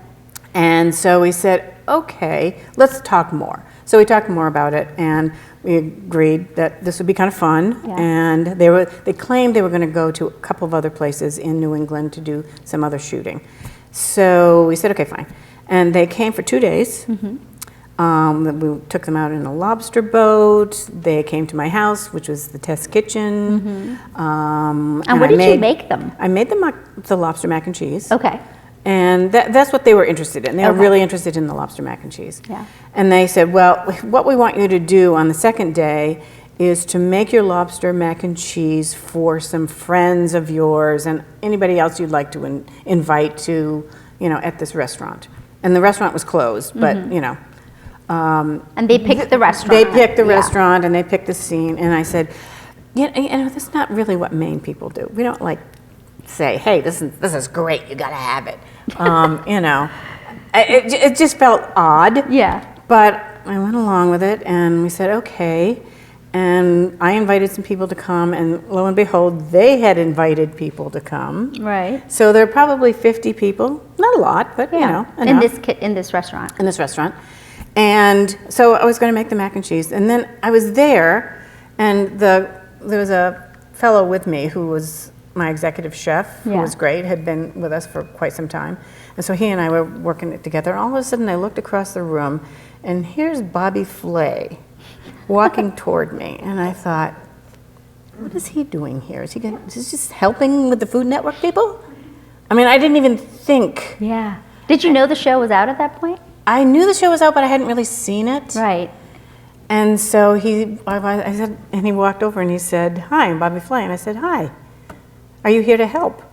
And so we said, okay, let's talk more. So we talked more about it, and we agreed that this would be kind of fun. Yeah. And they claimed they were going to go to a couple of other places in New England to do some other shooting. So we said, okay, fine. And they came for 2 days. We took them out in a lobster boat. They came to my house, which was the test kitchen. And what did you make them? I made them the lobster mac and cheese. Okay. And that's what they were interested in. They were Okay. really interested in the lobster mac and cheese. Yeah. And they said, well, what we want you to do on the second day is to make your lobster mac and cheese for some friends of yours and anybody else you'd like to invite to, at this restaurant. And the restaurant was closed, but, And they picked the restaurant. They picked the Yeah. restaurant and they picked the scene. And I said, that's not really what Maine people do. We don't say, hey, this is great, you gotta have it. It just felt odd. Yeah. But I went along with it and we said, okay. And I invited some people to come, and lo and behold, they had invited people to come. Right. So there are probably 50 people, not a lot, but you know, enough. In this restaurant. In this restaurant. And so I was going to make the mac and cheese. And then I was there, and there was a fellow with me who was my executive chef, who was great, had been with us for quite some time. And so he and I were working it together. And all of a sudden I looked across the room, and here's Bobby Flay walking toward me. And I thought, what is he doing here? Is he just helping with the Food Network people? I mean, I didn't even think. Yeah. Did you know the show was out at that point? I knew the show was out, but I hadn't really seen it. Right. And so I said, and he walked over and he said, "Hi, I'm Bobby Flay." And I said, "Hi, are you here to help?"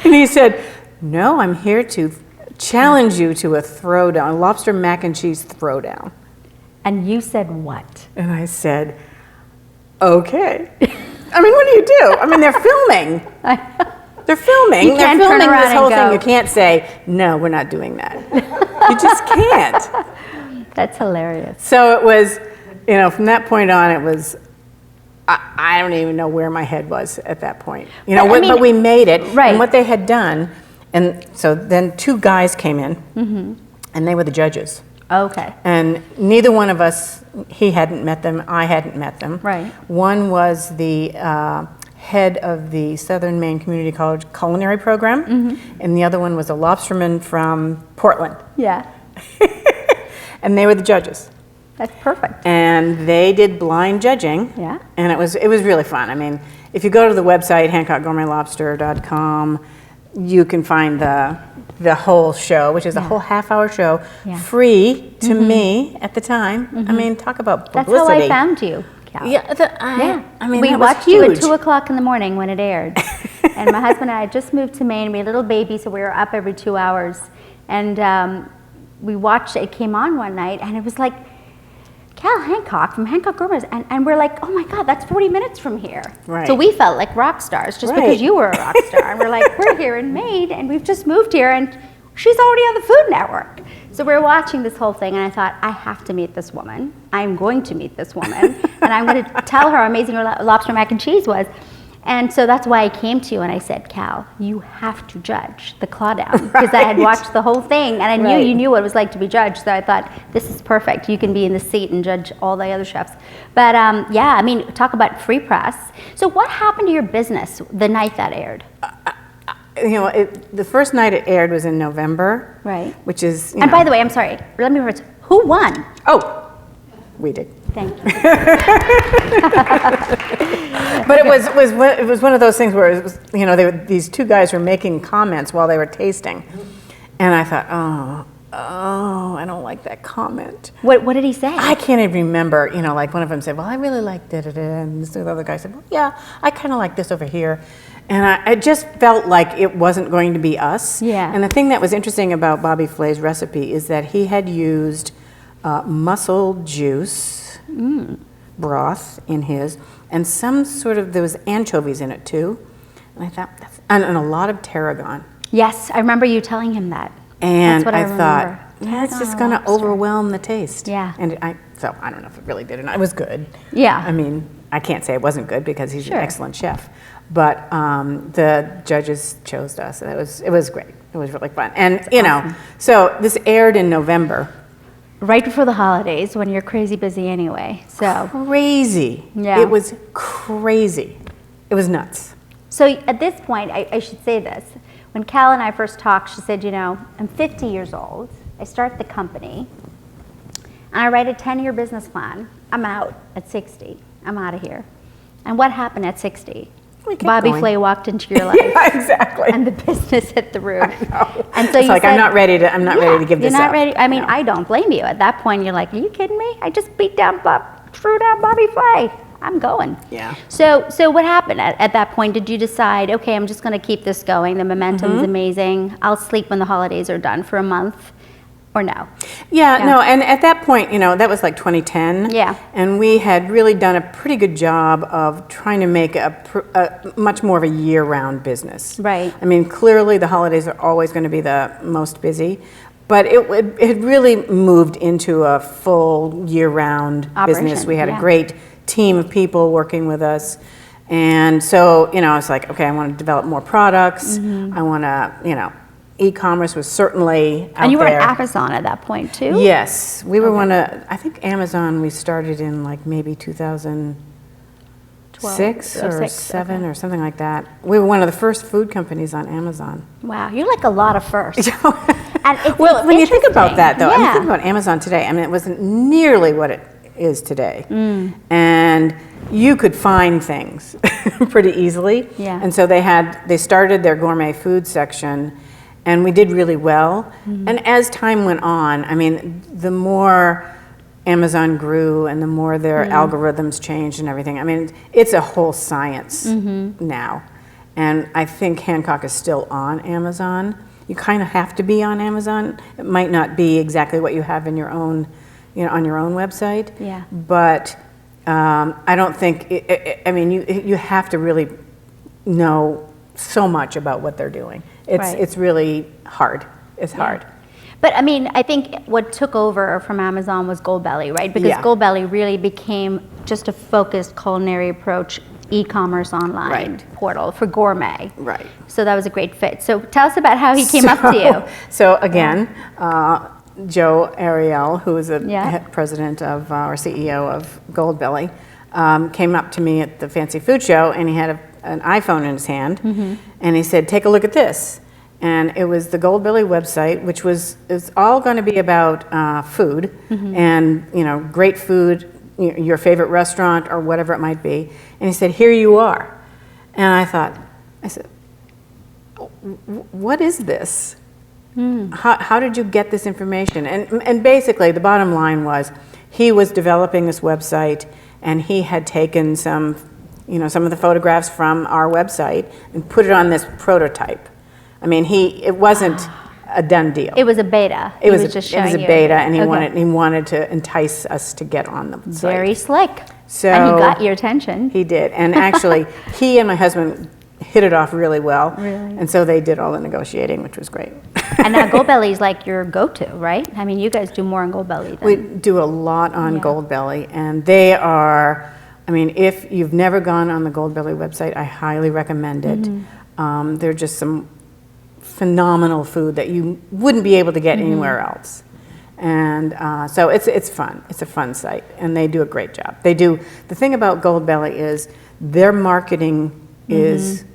And he said, "No, I'm here to challenge you to a throwdown, a lobster mac and cheese throwdown." And you said what? And I said, "Okay." I mean, what do you do? I mean, they're filming. They're filming. You can't They're filming turn around this whole and thing. go. You can't say, "No, we're not doing that." You just can't. That's hilarious. So it was, you know, from that point on, it was, I don't even know where my head was at that point. You know, but we made it. Right. And what they had done, and so then two guys came in, and they were the judges. Okay. And neither one of us, he hadn't met them, I hadn't met them. Right. One was the head of the Southern Maine Community College culinary program, and the other one was a lobsterman from Portland. Yeah. And they were the judges. That's perfect. And they did blind judging. Yeah. And it was really fun. I mean, if you go to the website, HancockGourmetLobster.com, you can find the whole show, which is a whole half-hour show, free to me at the time. I mean, talk about publicity. That's how I found you, Cal. Yeah, I mean, we that was watched you huge. at 2 o'clock in the morning when it aired. And my husband and I had just moved to Maine. We had a little baby, so we were up every 2 hours. And we watched it. It came on one night, and it was like Cal Hancock from Hancock Gourmet, and we're like, oh my God, that's 40 minutes from here. Right. So we felt like rock stars just because you were a rock star. And we're like, we're here in Maine, and we've just moved here, and she's already on the Food Network. So we're watching this whole thing, and I thought, I have to meet this woman. I'm going to meet this woman, and I'm going to tell her how amazing her lobster mac and cheese was. And so that's why I came to you and I said, Cal, you have to judge the clawdown, because I had watched the whole thing and I knew you knew what it was like to be judged. So I thought, this is perfect. You can be in the seat and judge all the other chefs. But yeah, I mean, talk about free press. So what happened to your business the night that aired? You know, the first night it aired was in November. Right. Which is, and by the way, I'm sorry, let me reverse. Who won? Oh, we did. Thank you. But it was one of those things where it was, you know, these two guys were making comments while they were tasting, and I thought, oh, I don't like that comment. What did he say? I can't even remember. You know, like one of them said, "Well, I really like da da da," and the other guy said, "Well, yeah, I kind of like this over here," and I just felt like it wasn't going to be us. Yeah. And the thing that was interesting about Bobby Flay's recipe is that he had used mussel juice. Broth in his, and some sort of, there was anchovies in it too, and I thought, and a lot of tarragon. Yes, I remember you telling him that. And That's what I thought, that's just going to overwhelm the taste. Yeah. And so I don't know if it really did or not. It was good. Yeah. I mean, I can't say it wasn't good because he's an excellent chef, but the judges chose us, and it was great. It was really fun, and you know, so this aired in November. Right before the holidays, when you're crazy busy anyway. So crazy. Yeah. It was crazy. It was nuts. So at this point, I should say this. When Cal and I first talked, she said, you know, I'm 50 years old. I start the company. And I write a 10-year business plan. I'm out at 60. I'm out of here. And what happened at 60? Bobby Flay walked into your life. Yeah, exactly. And the business hit the roof. I know. And so it's you like, said, I'm not ready to give this up. You're not ready. I mean, No. I don't blame you. At that point, you're like, are you kidding me? I just threw down Bobby Flay. I'm going. Yeah. So what happened at that point? Did you decide, okay, I'm just going to keep this going. The momentum's amazing. I'll sleep when the holidays are done for a month, or no? Yeah, no, and at that point, you know, that was like 2010. Yeah. And we had really done a pretty good job of trying to make a much more of a year-round business. Right. I mean, clearly the holidays are always going to be the most busy, but it really moved into a full year-round business. Operation, We had yeah. a great team of people working with us. And so, I was like, okay, I want to develop more products. I want to, e-commerce was certainly out there. And you were at Amazon at that point too? Yes, we were one of, I think Amazon we started in like maybe 2006 or 7 or something like that. We were one of the first food companies on Amazon. Wow, you're like a lot of firsts. And Well, when you think about that though, yeah. think about Amazon today, I mean, it wasn't nearly what it is today. And you could find things pretty easily. Yeah. And so they started their gourmet food section, and we did really well. And as time went on, I mean, the more Amazon grew and the more their algorithms changed and everything, I mean, it's a whole science now. And I think Hancock is still on Amazon. You kind of have to be on Amazon. It might not be exactly what you have in your own, on your own website. Yeah. But I don't think, I mean, you have to really know so much about what they're doing. It's really hard. It's hard. But I mean, I think what took over from Amazon was Goldbelly, right? Because Goldbelly really became just a focused culinary approach, e-commerce online portal for gourmet. Right. So that was a great fit. So tell us about how he came up to you. So again, Joe Ariel, who is the president of or CEO of Goldbelly, came up to me at the Fancy Food Show, and he had an iPhone in his hand, and he said, "Take a look at this." And it was the Goldbelly website, which is all going to be about food and great food, your favorite restaurant or whatever it might be. And he said, "Here you are." And I said, "What is this? How did you get this information?" And basically, the bottom line was, he was developing this website, and he had taken some of the photographs from our website and put it on this prototype. I mean, it wasn't a done deal. It was a beta. It was just a beta, and he wanted to entice us to get on the site. Very slick. So and he got your attention. He did, and actually, he and my husband hit it off really well. Really? And so they did all the negotiating, which was great. And now Goldbelly is like your go-to, right? I mean, you guys do more on Goldbelly than... We do a lot on Goldbelly, and they are, I mean, if you've never gone on the Goldbelly website, I highly recommend it. They're just some phenomenal food that you wouldn't be able to get anywhere else. And so it's fun. It's a fun site, and they do a great job. The thing about Goldbelly is their marketing is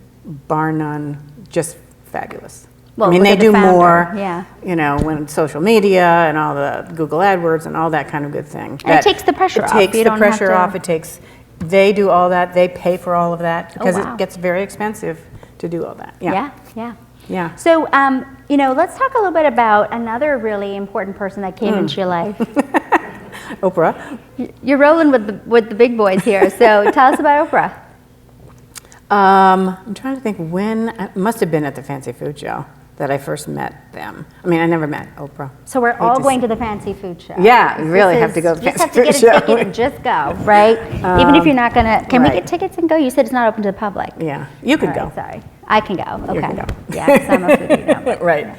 bar none, just fabulous. Well, I mean, they do more, yeah. When social media and all the Google AdWords and all that kind of good thing. And it takes the pressure off. It takes the pressure off. They do all that. They pay for all of that because it gets very expensive to do all that. Yeah. So, let's talk a little bit about another really important person that came into your life. Oprah. You're rolling with the big boys here, so tell us about Oprah. I'm trying to think when. It must have been at the Fancy Food Show that I first met them. I mean, I never met Oprah. So we're all going to the Fancy Food Show. Yeah, you really have to go to the Fancy Food Show. You just have to get a ticket and just go, right? Even if you're not going to... Can we get tickets and go? You said it's not open to the public. Yeah, you can go. Sorry. I can go. Okay. You can go. Yeah, because I'm a foodie now. Right.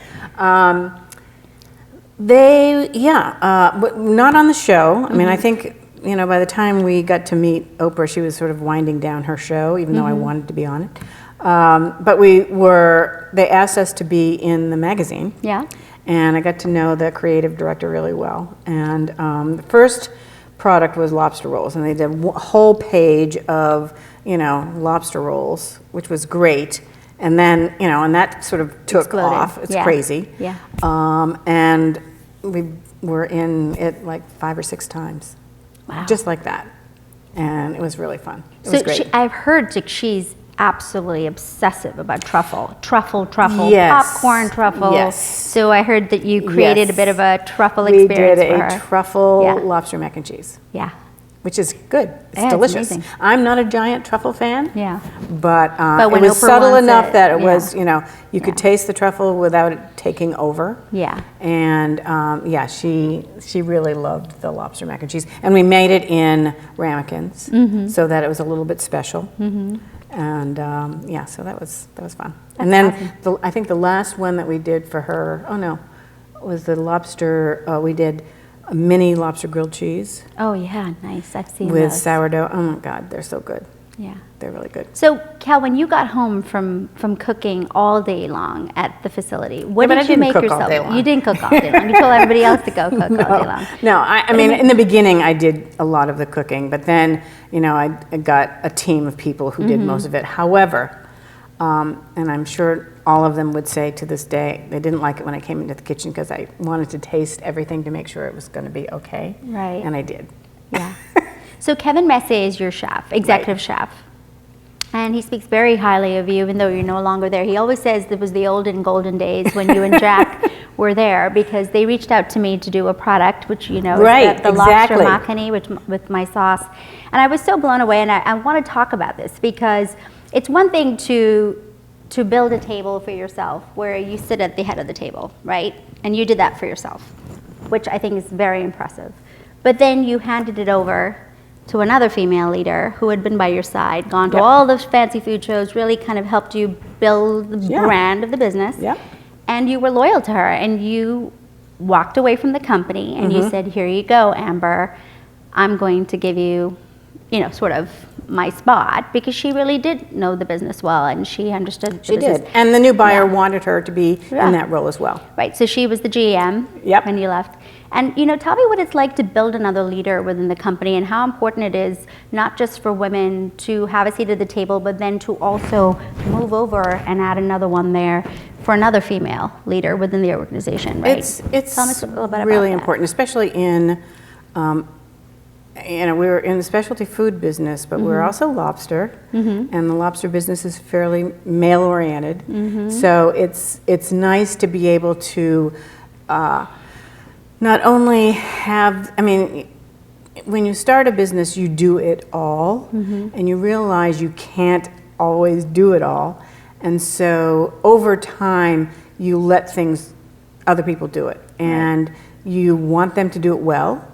But not on the show. I mean, I think, by the time we got to meet Oprah, she was sort of winding down her show, even though I wanted to be on it. But they asked us to be in the magazine. Yeah. And I got to know the creative director really well. And the first product was lobster rolls, and they did a whole page of, lobster rolls, which was great. And then, and that sort of took off. It's crazy. Yeah. And we were in it like 5 or 6 times. Wow. Just like that. And it was really fun. It was great. I've heard that she's absolutely obsessive about truffle, yes. popcorn truffle. Yes. So I heard that you created a bit of a truffle experience for her. We did a truffle lobster mac and cheese. Yeah. Which is good. It's delicious. Amazing. I'm not a giant truffle fan. Yeah. But when it was Oprah subtle wants enough it, that it was, you could taste the truffle without it taking over. Yeah. And she really loved the lobster mac and cheese. And we made it in ramekins so that it was a little bit special. And so that was fun. And then I think the last one that we did for her, was the lobster, we did a mini lobster grilled cheese Oh yeah, nice. I've seen with those. sourdough. Oh my God, they're so good. Yeah. They're really good. So, Cal, when you got home from cooking all day long at the facility, what Yeah, but did I you didn't make cook all yourself? day long. You didn't cook all day long. You told everybody else to go cook all day long. No, I mean, in the beginning, I did a lot of the cooking, but then, I got a team of people who did most of it. However, and I'm sure all of them would say to this day, they didn't like it when I came into the kitchen because I wanted to taste everything to make sure it was going to be okay. Right. And I did. Yeah. So Kevin Messier is your chef, executive chef. And he speaks very highly of you, even though you're no longer there. He always says it was the olden golden days when you and Jack were there, because they reached out to me to do a product, which is the lobster makhani with my sauce. And I was so blown away, and I want to talk about this because it's one thing to build a table for yourself where you sit at the head of the table, right? And you did that for yourself, which I think is very impressive. But then you handed it over to another female leader who had been by your side, gone to all the fancy food shows, really kind of helped you build the brand of the business. Yep. And you were loyal to her, and you walked away from the company and you said, here you go, Amber, I'm going to give you, sort of my spot, because she really did know the business well and she understood the business. She did. And the new buyer wanted her to be in that role as well. Right, so she was the GM when you left. And tell me what it's like to build another leader within the company, and how important it is not just for women to have a seat at the table, but then to also move over and add another one there for another female leader within the organization, right? It's Tell us a little bit really about important, especially in, we were in the specialty food business, but we're also lobster, and the lobster business is fairly male-oriented. So it's nice to be able to not only have, when you start a business, you do it all, and you realize you can't always do it all. And so over time, you let other people do it. And you want them to do it well,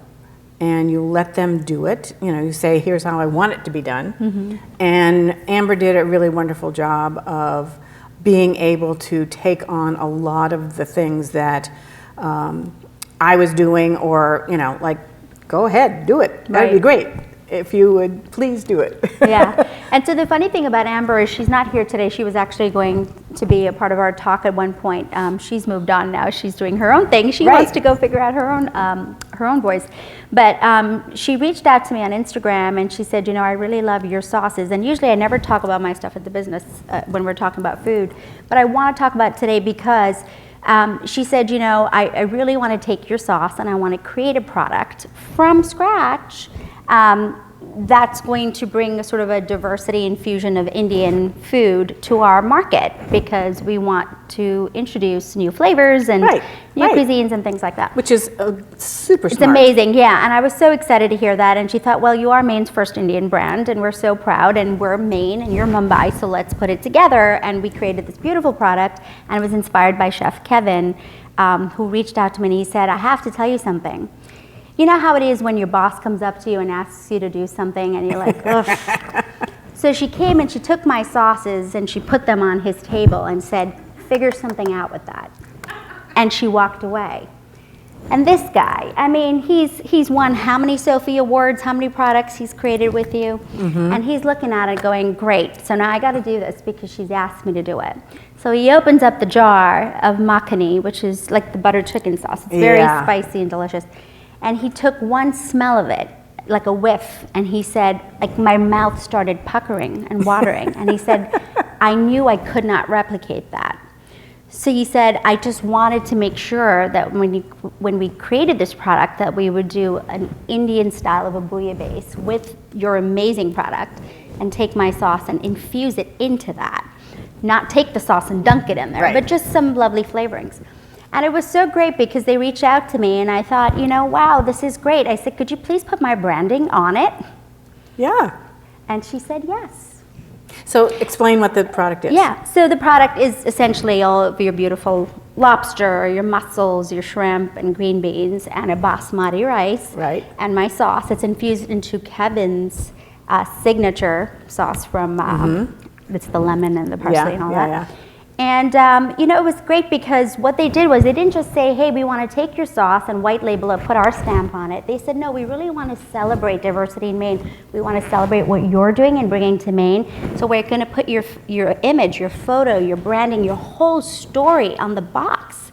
and you let them do it. You say, here's how I want it to be done. And Amber did a really wonderful job of being able to take on a lot of the things that I was doing, or, go ahead, do it. That'd be great. If you would please do it. Yeah. And so the funny thing about Amber is she's not here today. She was actually going to be a part of our talk at one point. She's moved on now. She's doing her own thing. She wants to go figure out her own voice. But she reached out to me on Instagram and she said, I really love your sauces. And usually I never talk about my stuff at the business when we're talking about food. But I want to talk about it today because she said, I really want to take your sauce and I want to create a product from scratch that's going to bring a sort of a diversity and fusion of Indian food to our market, because we want to introduce new flavors and new cuisines and things like that. Which is super smart. It's amazing, yeah. And I was so excited to hear that. And she thought, well, you are Maine's first Indian brand, and we're so proud, and we're Maine and you're Mumbai, so let's put it together. And we created this beautiful product, and it was inspired by Chef Kevin, who reached out to me and he said, I have to tell you something. You know how it is when your boss comes up to you and asks you to do something and you're like, ugh. So she came and she took my sauces and she put them on his table and said, figure something out with that. And she walked away. And this guy, he's won how many Sophie Awards, how many products he's created with you? And he's looking at it going, great, so now I gotta do this because she's asked me to do it. So he opens up the jar of makhani, which is like the butter chicken sauce. It's very spicy and delicious. And he took one smell of it, like a whiff, and he said, my mouth started puckering and watering. And he said, I knew I could not replicate that. So he said, I just wanted to make sure that when we created this product, that we would do an Indian style of a bouillabaisse with your amazing product and take my sauce and infuse it into that. Not take the sauce and dunk it in there, but just some lovely flavorings. And it was so great because they reached out to me and I thought, wow, this is great. I said, could you please put my branding on it? Yeah. And she said yes. So explain what the product is. Yeah, so the product is essentially all of your beautiful lobster, your mussels, your shrimp and green beans, and a basmati rice. Right. And my sauce. It's infused into Kevin's signature sauce from, it's the lemon and the parsley and all that. And you know, it was great because what they did was they didn't just say, hey, we want to take your sauce and white label it, put our stamp on it. They said, no, we really want to celebrate diversity in Maine. We want to celebrate what you're doing and bringing to Maine. So we're going to put your image, your photo, your branding, your whole story on the box.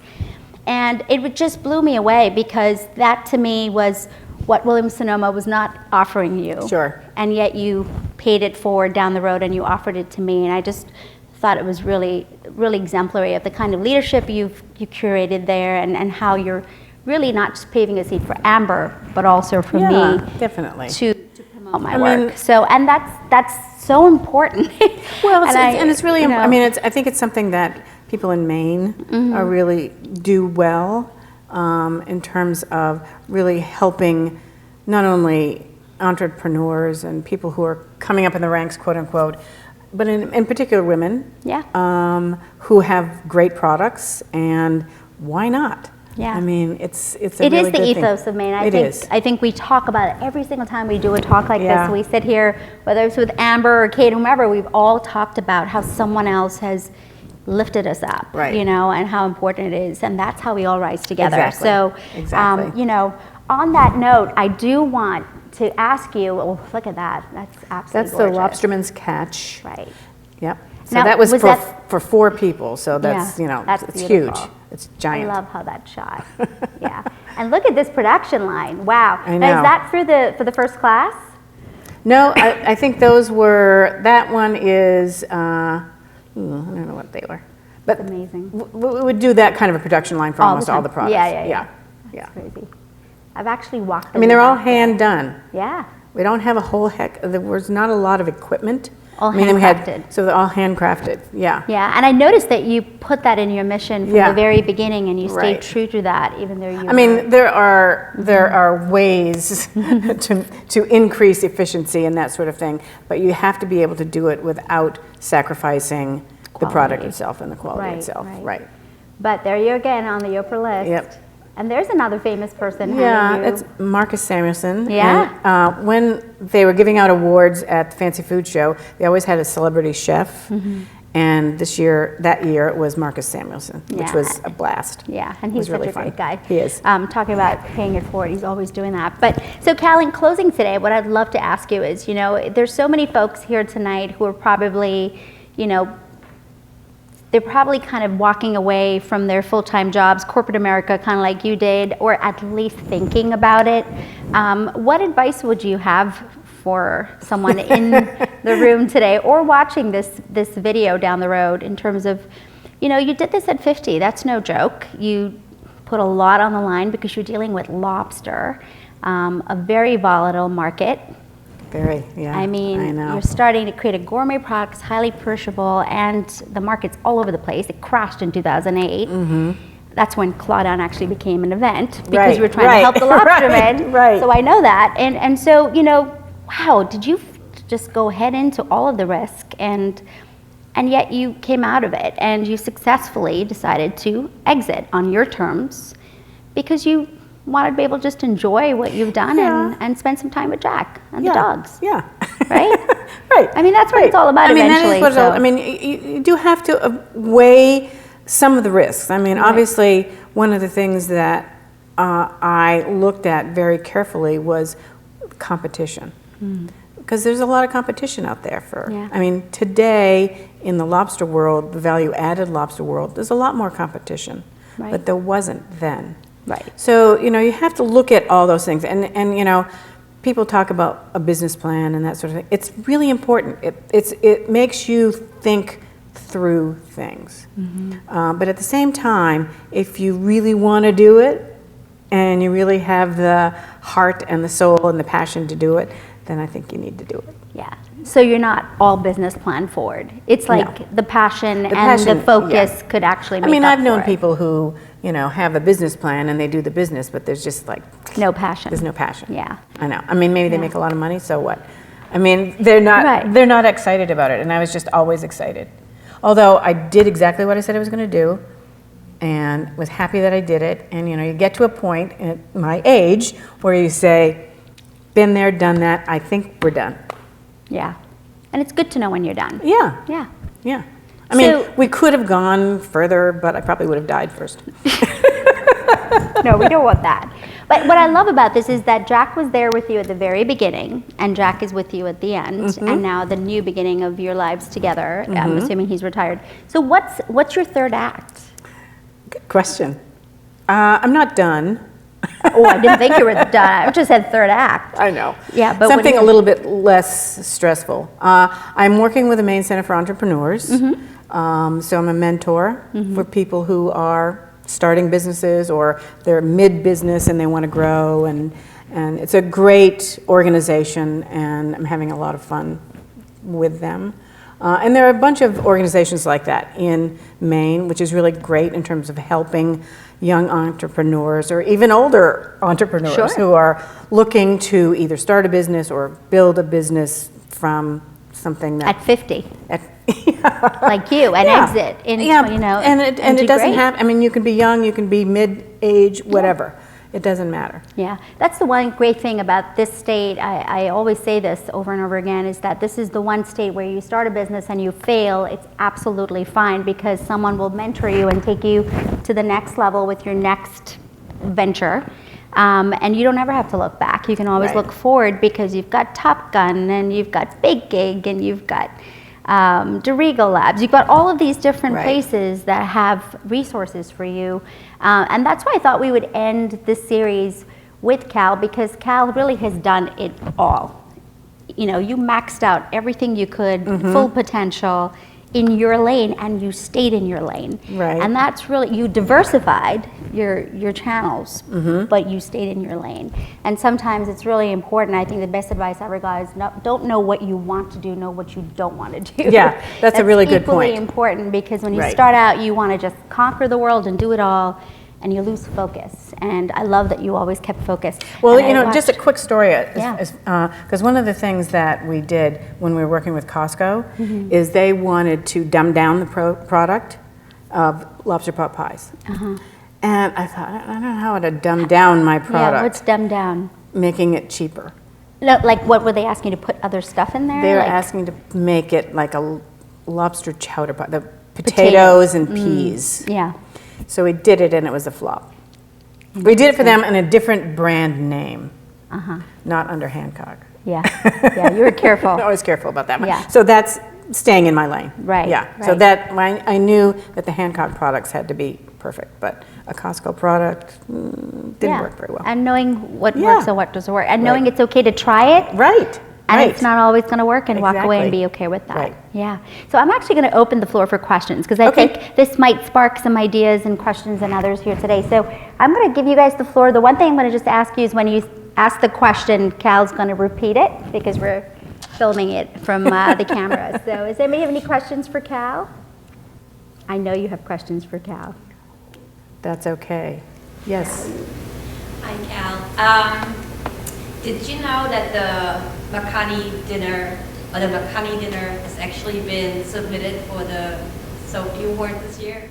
And it just blew me away because that to me was what Williams-Sonoma was not offering you. Sure. And yet you paid it forward down the road and you offered it to me. And I just thought it was really, really exemplary of the kind of leadership you curated there and how you're really not just paving a seat for Amber, but also for me definitely. to promote my work. So, and that's so important. Well, and it's really, you know, I mean, I think it's something that people in Maine are really do well in terms of really helping not only entrepreneurs and people who are coming up in the ranks, quote unquote, but in particular women who have great products, and why not? Yeah. I mean, it's a really is the good ethos thing. of Maine. I think we talk about it every single time we do a talk like this. We sit here, whether it's with Amber or Kate, whomever, we've all talked about how someone else has lifted us up, you know, and how important it is, and that's how we all rise together. Exactly. So, you know, on that note, I do want to ask you, oh, look at that. That's absolutely gorgeous. The lobsterman's catch. Right. Yep. So now, that was for 4 people. So that's, you know, it's beautiful. huge. It's giant. I love how that's shot. Yeah. And look at this production line. Wow. I know. Now, is that for the first class? No, I think those were, that one is, I don't know what they were. But that's amazing. We would do that kind of a production line for almost all the products. Yeah. That's crazy. I've actually walked. I mean, they're all hand done. Yeah. We don't have a whole there was not a lot of equipment. All handcrafted. So they're all handcrafted, yeah. Yeah, and I noticed that you put that in your mission from the very beginning, and you stayed true to that, even though you. I mean, there are ways to increase efficiency and that sort of thing, but you have to be able to do it without sacrificing the product itself and the quality itself. Right. But there you again on the Oprah list. Yep. And there's another famous person. Yeah, it's Marcus Samuelson. Yeah. And when they were giving out awards at the Fancy Food Show, they always had a celebrity chef. And that year, it was Marcus Samuelson, which was a blast. Yeah, and he's such a great guy. He is. Talking about paying it forward, he's always doing that. But so, Cal, in closing today, what I'd love to ask you is, you know, there's so many folks here tonight who are probably, you know, they're probably kind of walking away from their full-time jobs, corporate America, kind of like you did, or at least thinking about it. What advice would you have for someone in the room today or watching this video down the road in terms of, you know, you did this at 50, that's no joke. You put a lot on the line because you're dealing with lobster, a very volatile market. Very, yeah. I mean, I know. You're starting to create a gourmet product, it's highly perishable, and the market's all over the place. It crashed in 2008. That's when Clawdown actually became an event because you were trying to help the lobstermen. So I know that. And so, you know, wow, did you just go head into all of the risk and yet you came out of it and you successfully decided to exit on your terms because you wanted to be able to just enjoy what you've done and spend some time with Jack and the dogs. Yeah. Right? Right. I mean, that's what it's all about eventually. That is what I mean, you do have to weigh some of the risks. I mean, obviously, one of the things that I looked at very carefully was competition. Because there's a lot of competition out there I mean, today in the lobster world, the value-added lobster world, there's a lot more competition. But there wasn't then. Right. So, you know, you have to look at all those things. And you know, people talk about a business plan and that sort of thing. It's really important. It makes you think through things. But at the same time, if you really want to do it and you really have the heart and the soul and the passion to do it, then I think you need to do it. Yeah. So you're not all business plan forward. It's like the passion and the focus could actually make I mean, up I've known for it. people who, you know, have a business plan and they do the business, but there's just like no passion. There's no passion. Yeah. I know. I mean, maybe they make a lot of money, so what? I mean, they're not excited about it, and I was just always excited. Although I did exactly what I said I was going to do and was happy that I did it. And you know, you get to a point at my age where you say, been there, done that, I think we're done. Yeah. And it's good to know when you're done. Yeah. Yeah. Yeah. I mean, we could have gone further, but I probably would have died first. No, we don't want that. But what I love about this is that Jack was there with you at the very beginning, and Jack is with you at the end, and now the new beginning of your lives together. I'm assuming he's retired. So what's your third act? Good question. I'm not done. Oh, I didn't think you were done. I just said third act. I know. Yeah, but something a little bit less stressful. I'm working with the Maine Center for Entrepreneurs. So I'm a mentor for people who are starting businesses or they're mid-business and they want to grow, and it's a great organization, and I'm having a lot of fun with them. And there are a bunch of organizations like that in Maine, which is really great in terms of helping young entrepreneurs or even older entrepreneurs who are looking to either start a business or build a business from something that... At 50. Like you, and exit in, and it doesn't have, I mean, you can be young, you can be mid-age, whatever. It doesn't matter. Yeah, that's the one great thing about this state. I always say this over and over again, is that this is the one state where you start a business and you fail, it's absolutely fine, because someone will mentor you and take you to the next level with your next venture. And you don't ever have to look back. You can always look forward, because you've got Top Gun, and you've got Big Gig, and you've got Dorigo Labs. You've got all of these different places that have resources for you. And that's why I thought we would end this series with Cal, because Cal really has done it all. You know, you maxed out everything you could, full potential in your lane, and you stayed in your lane. And that's really, you diversified your channels, but you stayed in your lane. And sometimes it's really important. I think the best advice I ever got is don't know what you want to do, know what you don't want to do. Yeah, that's a really good point. Equally important, because when you start out, you want to just conquer the world and do it all, and you lose focus. And I love that you always kept focused. Well, just a quick story, because one of the things that we did when we were working with Costco is they wanted to dumb down the product of lobster pot pies. And I thought, I don't know how to dumb down my product. Yeah, what's dumb down? Making it cheaper. No, like what were they asking you to put other stuff in there? They were asking to make it like a lobster chowder pot, the potatoes and peas. Yeah. So we did it, and it was a flop. We did it for them in a different brand name, not under Hancock. Yeah, you were careful. I was careful about that one. Yeah. So that's staying in my lane. Right. So that I knew that the Hancock products had to be perfect, but a Costco product didn't work very well. And knowing what works and what doesn't work, and knowing it's okay to try it. And it's not always going to work, and walk away and be okay with that. Yeah. So I'm actually going to open the floor for questions, because I think this might spark some ideas and questions in others here today. So I'm going to give you guys the floor. The one thing I'm going to just ask you is, when you ask the question, Cal's going to repeat it, because we're filming it from the camera. So does anybody have any questions for Cal? I know you have questions for Cal. That's okay. Yes. Hi, Cal. Did you know that the McCartney dinner, or the McCartney dinner, has actually been submitted for the Sophie Award this year?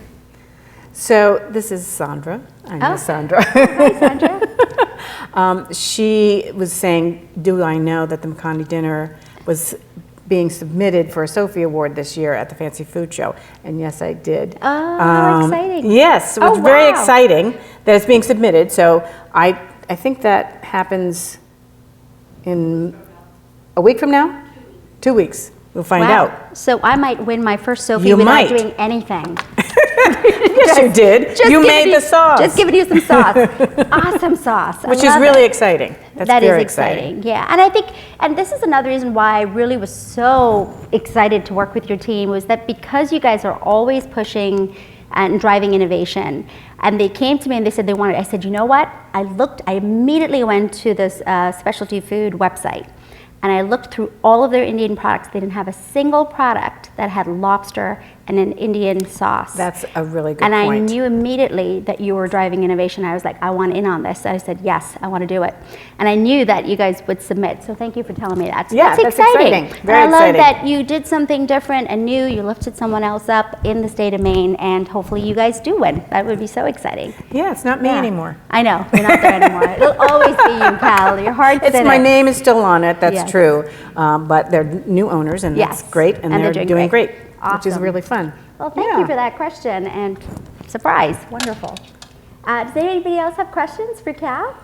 So this is Sandra. I know Sandra. Hi, Sandra. She was saying, do I know that the McCartney dinner was being submitted for a Sophie Award this year at the Fancy Food Show? And yes, I did. Oh, how exciting. Yes, so it's very exciting that it's being submitted. So I think that happens in a week from now? 2 weeks. We'll find out. So I might win my first Sophie without doing anything. Yes, you did. You made the sauce. Just giving you some sauce. Awesome sauce. Which is really exciting. That's very exciting. Yeah, and I think, and this is another reason why I really was so excited to work with your team, was that because you guys are always pushing and driving innovation, and they came to me and they said they wanted, I said, you know what? I immediately went to this specialty food website, and I looked through all of their Indian products. They didn't have a single product that had lobster and an Indian sauce. That's a really good point. And point. I knew immediately that you were driving innovation. I was like, I want in on this. I said, yes, I want to do it. And I knew that you guys would submit. So thank you for telling me that. So that's exciting. Very and I love exciting. that you did something different and new. You lifted someone else up in the state of Maine, and hopefully you guys do win. That would be so exciting. Yeah, it's not me anymore. I know, you're not there anymore. It'll always be you, Cal. Your heart's in it. My name is still on it, that's true. But they're new owners, and that's great, and they're doing great. Awesome. Which is really fun. Well, thank you for that question and surprise. Wonderful. Does anybody else have questions for Cal?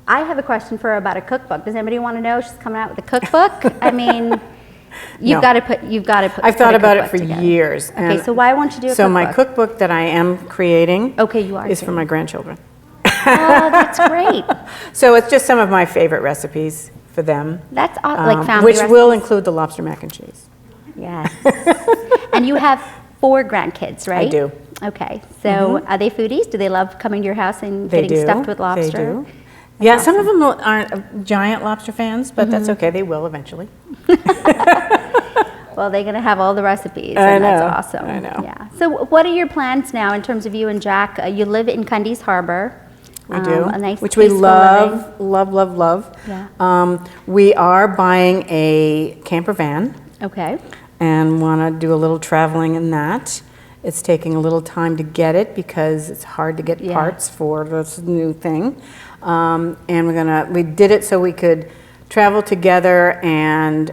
I have a question for her about a cookbook. Does anybody want to know? She's coming out with a cookbook. I mean, you've got to put. I've thought about it for together. years. Okay, so why won't you do a cookbook? So my cookbook that I am creating is for my grandchildren. Oh, that's great. So it's just some of my favorite recipes for them. That's like family which recipes. will include the lobster mac and cheese. Yes. And you have 4 grandkids, right? I do. Okay. So are they foodies? Do they love coming to your house and They getting do. stuffed with lobster? They do. Yeah, some of them aren't giant lobster fans, but that's okay. They will eventually. Well, they're going to have all the recipes, I and know, that's awesome. I know. Yeah. So what are your plans now in terms of you and Jack? You live in Cundy's Harbor. We do, A nice, which we peaceful love, living. love. Yeah. We are buying a camper van Okay. and want to do a little traveling in that. It's taking a little time to get it because it's hard to get parts for this new thing. And we did it so we could travel together and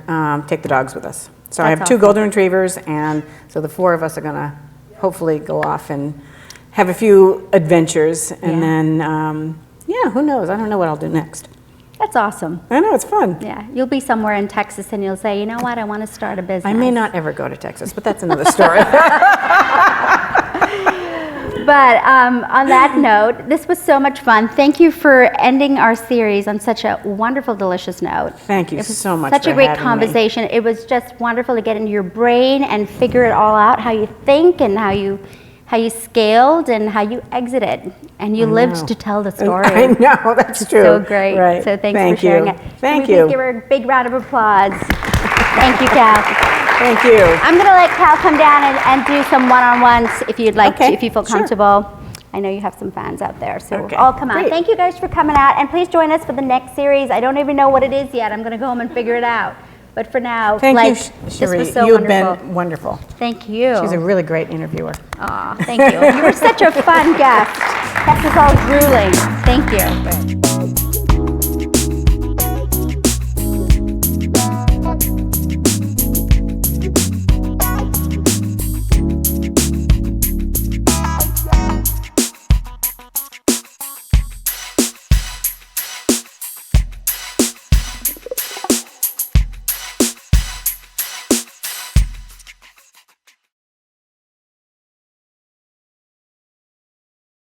take the dogs with us. So I have 2 golden retrievers, and so the 4 of us are going to hopefully go off and have a few adventures. And then, who knows? I don't know what I'll do next. That's awesome. I know, it's fun. Yeah. You'll be somewhere in Texas and you'll say, you know what, I want to start a business. I may not ever go to Texas, but that's another story. But on that note, this was so much fun. Thank you for ending our series on such a wonderful, delicious note. Thank you so much Such for a great having me. conversation. It was just wonderful to get into your brain and figure it all out, how you think and how you scaled and how you exited. And you lived to tell the story. I know, that's true. So great. Right. So thanks for sharing it. Thank Can we you. please give her a big round of applause. Thank you, Cal. Thank you. I'm going to let Cal come down and do some one-on-ones if you'd like to, Okay, if you feel sure. comfortable. I know you have some fans out there, so Okay, all come out. great. Thank you guys for coming out, and please join us for the next series. I don't even know what it is yet. I'm going to go home and figure it out. But for now, Thank you, this Cherie. was so You've wonderful. been wonderful. Thank you. She's a really great interviewer. Aw, thank you. You were such a fun guest. That was all grueling. Thank you.